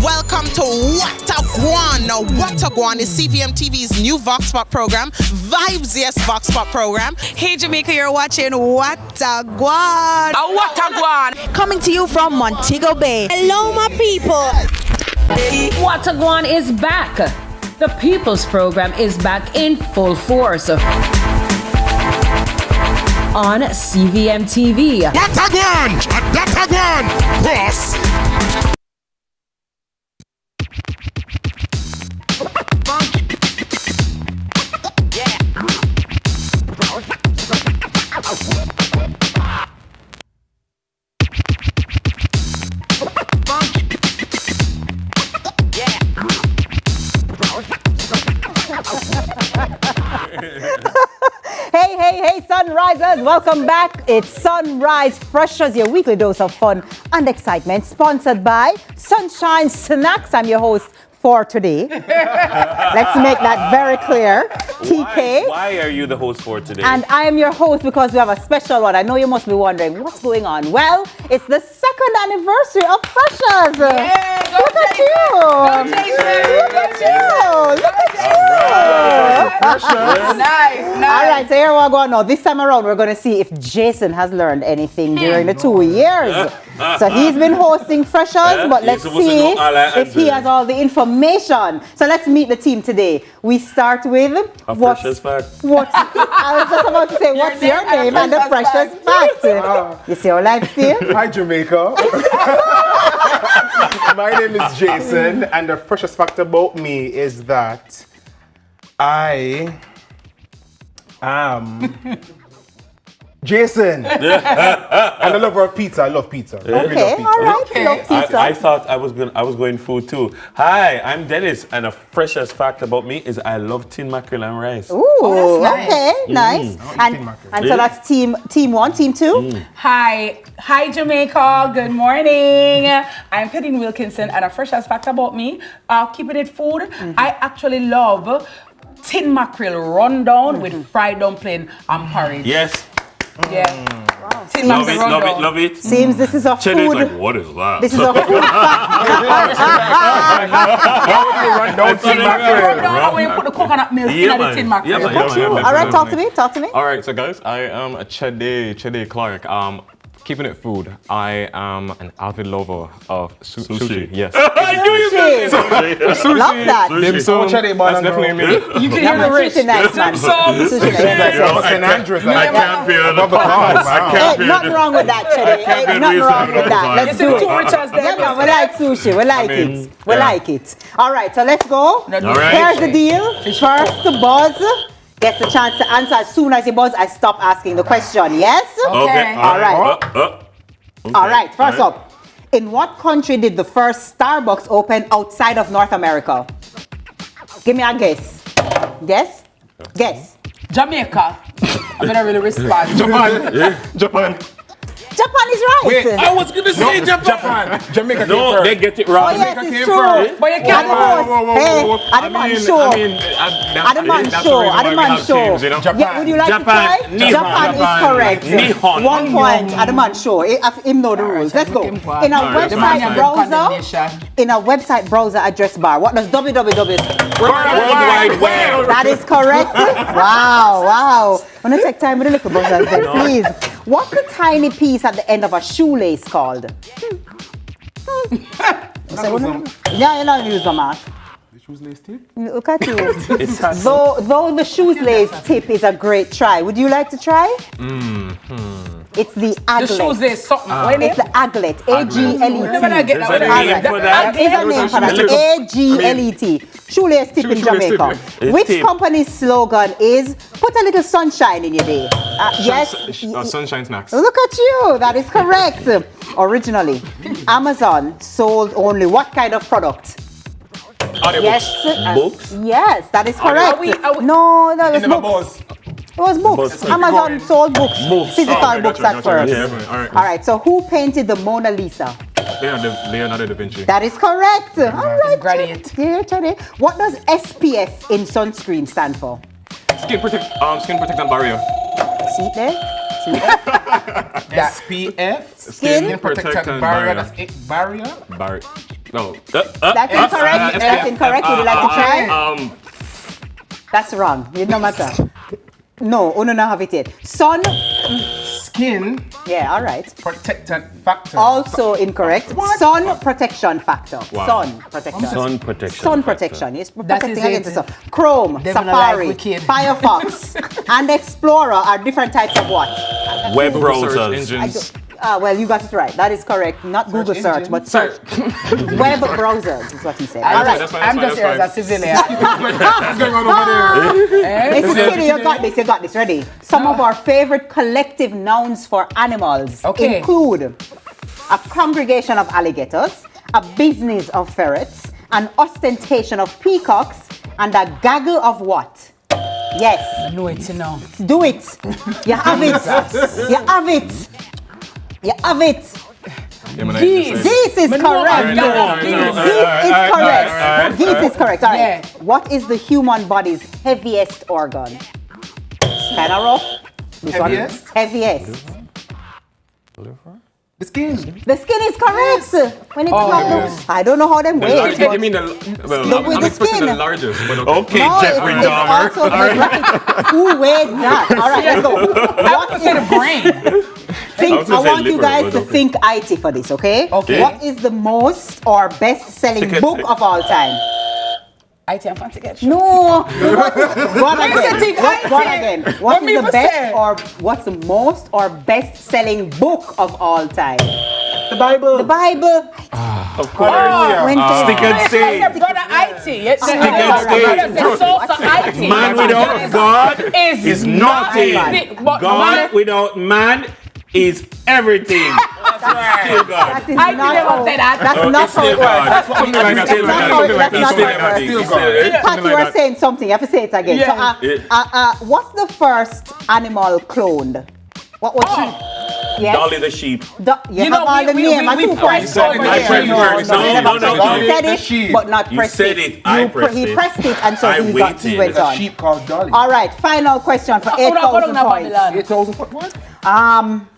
Welcome to What a Guan. Now, What a Guan is CVMTV's new Vox Pop program, Vibes Yes Vox Pop program. Hey Jamaica, you're watching What a Guan. What a Guan. Coming to you from Montego Bay. Hello, my people. What a Guan is back. The People's Program is back in full force. On CVMTV. What a Guan. Cross. Hey, Sunrisers, welcome back. It's Sunrise Freshers, your weekly dose of fun and excitement, sponsored by Sunshine Snacks. I'm your host for today. Let's make that very clear. TK. Why are you the host for today? And I am your host because we have a special one. I know you must be wondering what's going on. Well, it's the second anniversary of Freshers. Yeah, Look at you. Look at you. Look at you. Nice. All right, so here we're going now. This time around, we're going to see if Jason has learned anything during the 2 years. So he's been hosting Freshers, but let's see if he has all the information. So let's meet the team today. We start with a Freshers fact. I was just about to say, what's your name and the Freshers fact? You see our live still? Hi, Jamaica. My name is Jason, and the freshest fact about me is that I am Jason. And I love pizza. I love pizza. Okay, all right. Love pizza. I thought I was going food too. Hi, I'm Dennis, and the freshest fact about me is I love tin mackerel and rice. Ooh, okay, nice. And so that's team one, team two. Hi, Jamaica. Good morning. I'm Kadeen Wilkinson, and a freshest fact about me, keeping it food. I actually love tin mackerel rundown with fried dumpling and porridge. Yes. Yeah. Love it. Seems this is a Cheddar is food. like, what is that? This is a food When you put the coconut milk in the tin mackerel. All right, talk to me. All right, so guys, I am a Cheddar Clark. Keeping it food, I am an avid lover of sushi. Yes. I knew you were going to say Love that. Dim sum, that's definitely me. You can hear the rich. Nice, man. St. Andrews. I can't feel the cause. Hey, nothing wrong with that, Chedi. Nothing wrong with that. Let's do it. Yeah, we like sushi. We like it. We like it. All right, so let's go. Here's the deal. First, the buzz gets the chance to answer. As soon as he buzz, I stop asking the question. Yes? Okay. All right. All right. First up, in what country did the first Starbucks open outside of North America? Give me a guess. Guess. Jamaica. I'm gonna really respond. Japan. Japan is right. Wait, I was gonna say Japan. Jamaica. No, they get it wrong. Oh yes, it's true. But you can't show. Yeah, would you like to try? Japan is correct. Nihon. 1 point. Adaman show. Him know the rules. Let's go. In a website browser address bar, what does www stand? World Wide Web. That is correct. Wow. I'm gonna take time with the little buzzers then, please. What's the tiny piece at the end of a shoelace called? Yeah, you're not use the mark. The shoelace tip? Look at you. Though the shoelace tip is a great try. Would you like to try? It's the aglet. The shoelace something. It's the aglet. A-G-L-E-T. There's a name for that. There's a name for that. A-G-L-E-T. Shoelace tip in Jamaica. Which company's slogan is "Put a little sunshine in your day"? Yes. Sunshine Snacks. Look at you. That is correct. Originally, Amazon sold only what kind of product? Books? Yes, that is correct. No, that was books. It was books. Amazon sold books. Physical books at first. All right, so who painted the Mona Lisa? Leonardo da Vinci. That is correct. All right. Gradient. What does SPF in sunscreen stand for? Skin protectant barrier. See it there? SPF? Skin protectant barrier. That's it. Barrier? No. That's incorrect. That's incorrect. Would you like to try? That's wrong. It no matter. No, no have it yet. Skin. Yeah, all right. Protectant factor. Also incorrect. What? Sun protection factor. Wow. Sun protection. Sun protection. Sun protection. Yes, protecting is against it. the sun. Chrome, Safari, Firefox, and Explorer are different types of what? Web Search browsers. engines. Well, you got it right. That is correct. Not Google search, but search. Web browsers is what he said. All right. I'm just here as a civilian. What's going on over there? Mrs. Kitty, you got this. You got this. Ready? Some of our favorite collective nouns for animals include a congregation of alligators, a business of ferrets, an ostentation of peacocks, and a gaggle of what? Yes. No, it's no. Do it. You have it. You have it. You have it. This is correct. This is correct. All right. What is the human body's heaviest organ? Kind of rough. Heaviest? Heaviest. The skin. The skin is correct. When it's not, I don't know how them weigh. You mean I'm expecting the largest. But okay, No, Jeffrey it's Dahmer. also right. Who weighed that? All right, let's go. I want to say the brain. I want you guys to think IT for this, okay? What is the most or best-selling book of all time? IT and fancy get. No. One again. What is the best or what's the most or best-selling book of all time? The Bible. The Bible. Of course. Stick and stay. Brother IT. Stick and stay. Man without God is nothing. God without man is everything. That's right. That is I never say that. That's not how it works. That's what That's not how it works. Pat, you were saying something. You have to say it again. Yeah. So, what's the first animal cloned? What was she? Yes. Dolly the sheep. You have all the name. I think pressed over I there. pressed first. No. He said it, but not You pressed said it. I pressed He it. pressed it, and so I he waited. went on. Sheep called Dolly. All right, final question for 8,000 points. 8,000 points. What?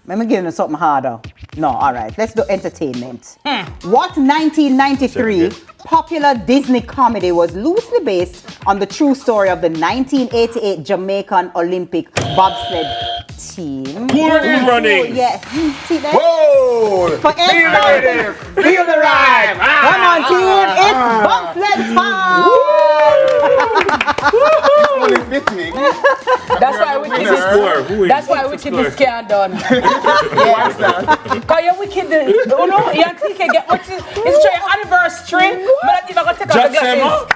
Let me give you something harder. No, all right. Let's do entertainment. What 1993 popular Disney comedy was loosely based on the true story of the 1988 Jamaican Olympic bobsled team? Cool running. Yeah. See that? Whoa! For 8,000. Feel the rhyme. Come on, team. It's bobsled time. Only fitting. That's why we keep this. That's why we keep this can done. Why is that? Because you're wicked. Oh no, you can get what is it's your anniversary. But if I go take off the glasses.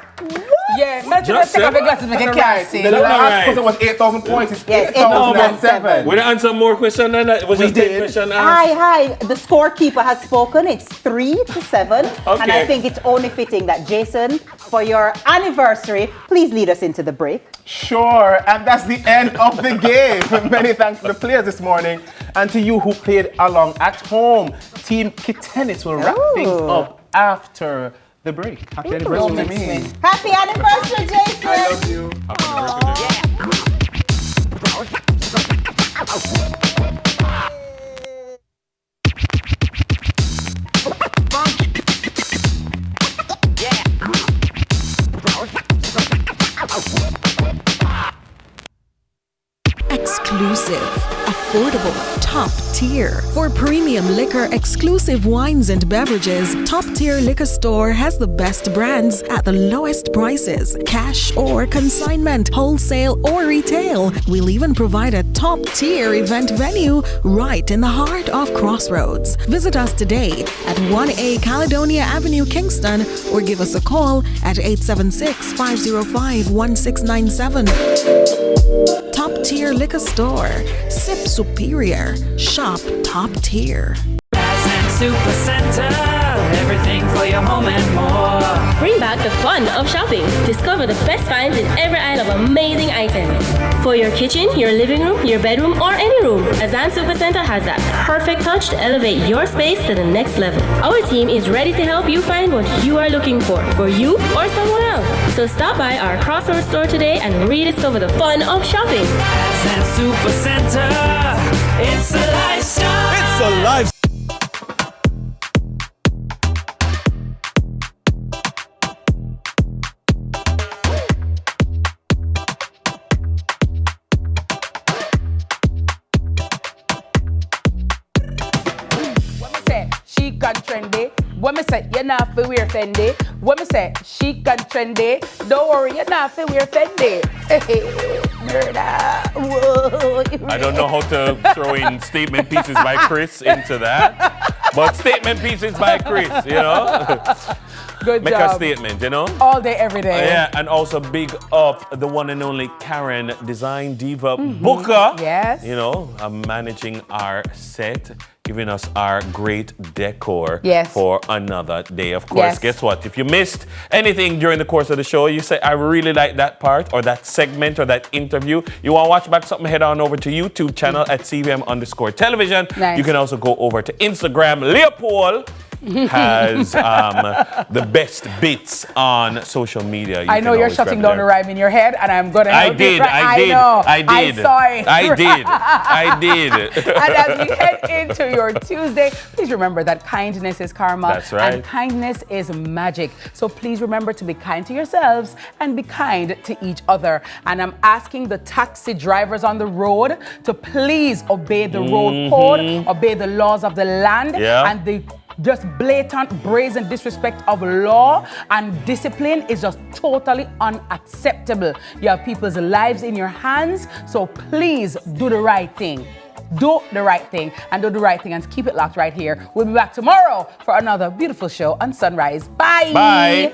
Yeah, let's take off the glasses make a can't see. The last question was 8,000 points. It's 8,007. We didn't answer more questions than that. It was just 10 questions. Hi. The scorekeeper has spoken. It's 3-7. Okay. And I think it's only fitting that Jason, for your anniversary, please lead us into the break. Sure, and that's the end of the game. Many thanks to the players this morning and to you who played along at home. Team Kitennis will wrap things up after the break. Happy anniversary to me. Happy anniversary, Jason. I love you. Exclusive, affordable, top tier. For premium liquor, exclusive wines and beverages, Top Tier Liquor Store has the best brands at the lowest prices. Cash or consignment, wholesale or retail. We'll even provide a top tier event venue right in the heart of Crossroads. Visit us today at 1A Caledonia Avenue, Kingston, or give us a call at 876-505-1697. Top Tier Liquor Store. Sip superior. Shop top tier. Super Center, everything for your home and more. Bring back the fun of shopping. Discover the best finds in every aisle of amazing items. For your kitchen, your living room, your bedroom, or any room, Azan Super Center has that perfect touch to elevate your space to the next level. Our team is ready to help you find what you are looking for you or someone else. So stop by our Crossroads store today and rediscover the fun of shopping. Azan Super Center, it's a lifestyle. It's a lifestyle. Chic and trendy. When me say you're not for wear Fendi. When me say chic and trendy. Don't worry, you're not for wear Fendi. Murder. Whoa. I don't know how to throw in statement pieces by Chris into that, but statement pieces by Chris, you know. Good Make job. a statement, you know. All day, every day. Yeah, and also big up the one and only Karen, Design Diva Booker. Yes. You know, managing our set, giving us our great decor for another day. Of course, guess what? If you missed anything during the course of the show, you say, I really like that part or that segment or that interview, you want to watch back something, head on over to YouTube channel at CVM_television. Nice. You can also go over to Instagram. Leopold has the best bits on social media. I know you're shutting down the rhyme in your head, and I'm gonna help you. I know. I saw it. I did. And as we head into your Tuesday, please remember that kindness is karma. That's right. And kindness is magic. So please remember to be kind to yourselves and be kind to each other. And I'm asking the taxi drivers on the road to please obey the road code, obey the laws of the land, and the just blatant, brazen disrespect of law and discipline is just totally unacceptable. You have people's lives in your hands, so please do the right thing. Do the right thing and do the right thing and keep it locked right here. We'll be back tomorrow for another beautiful show on Sunrise. Bye. Bye.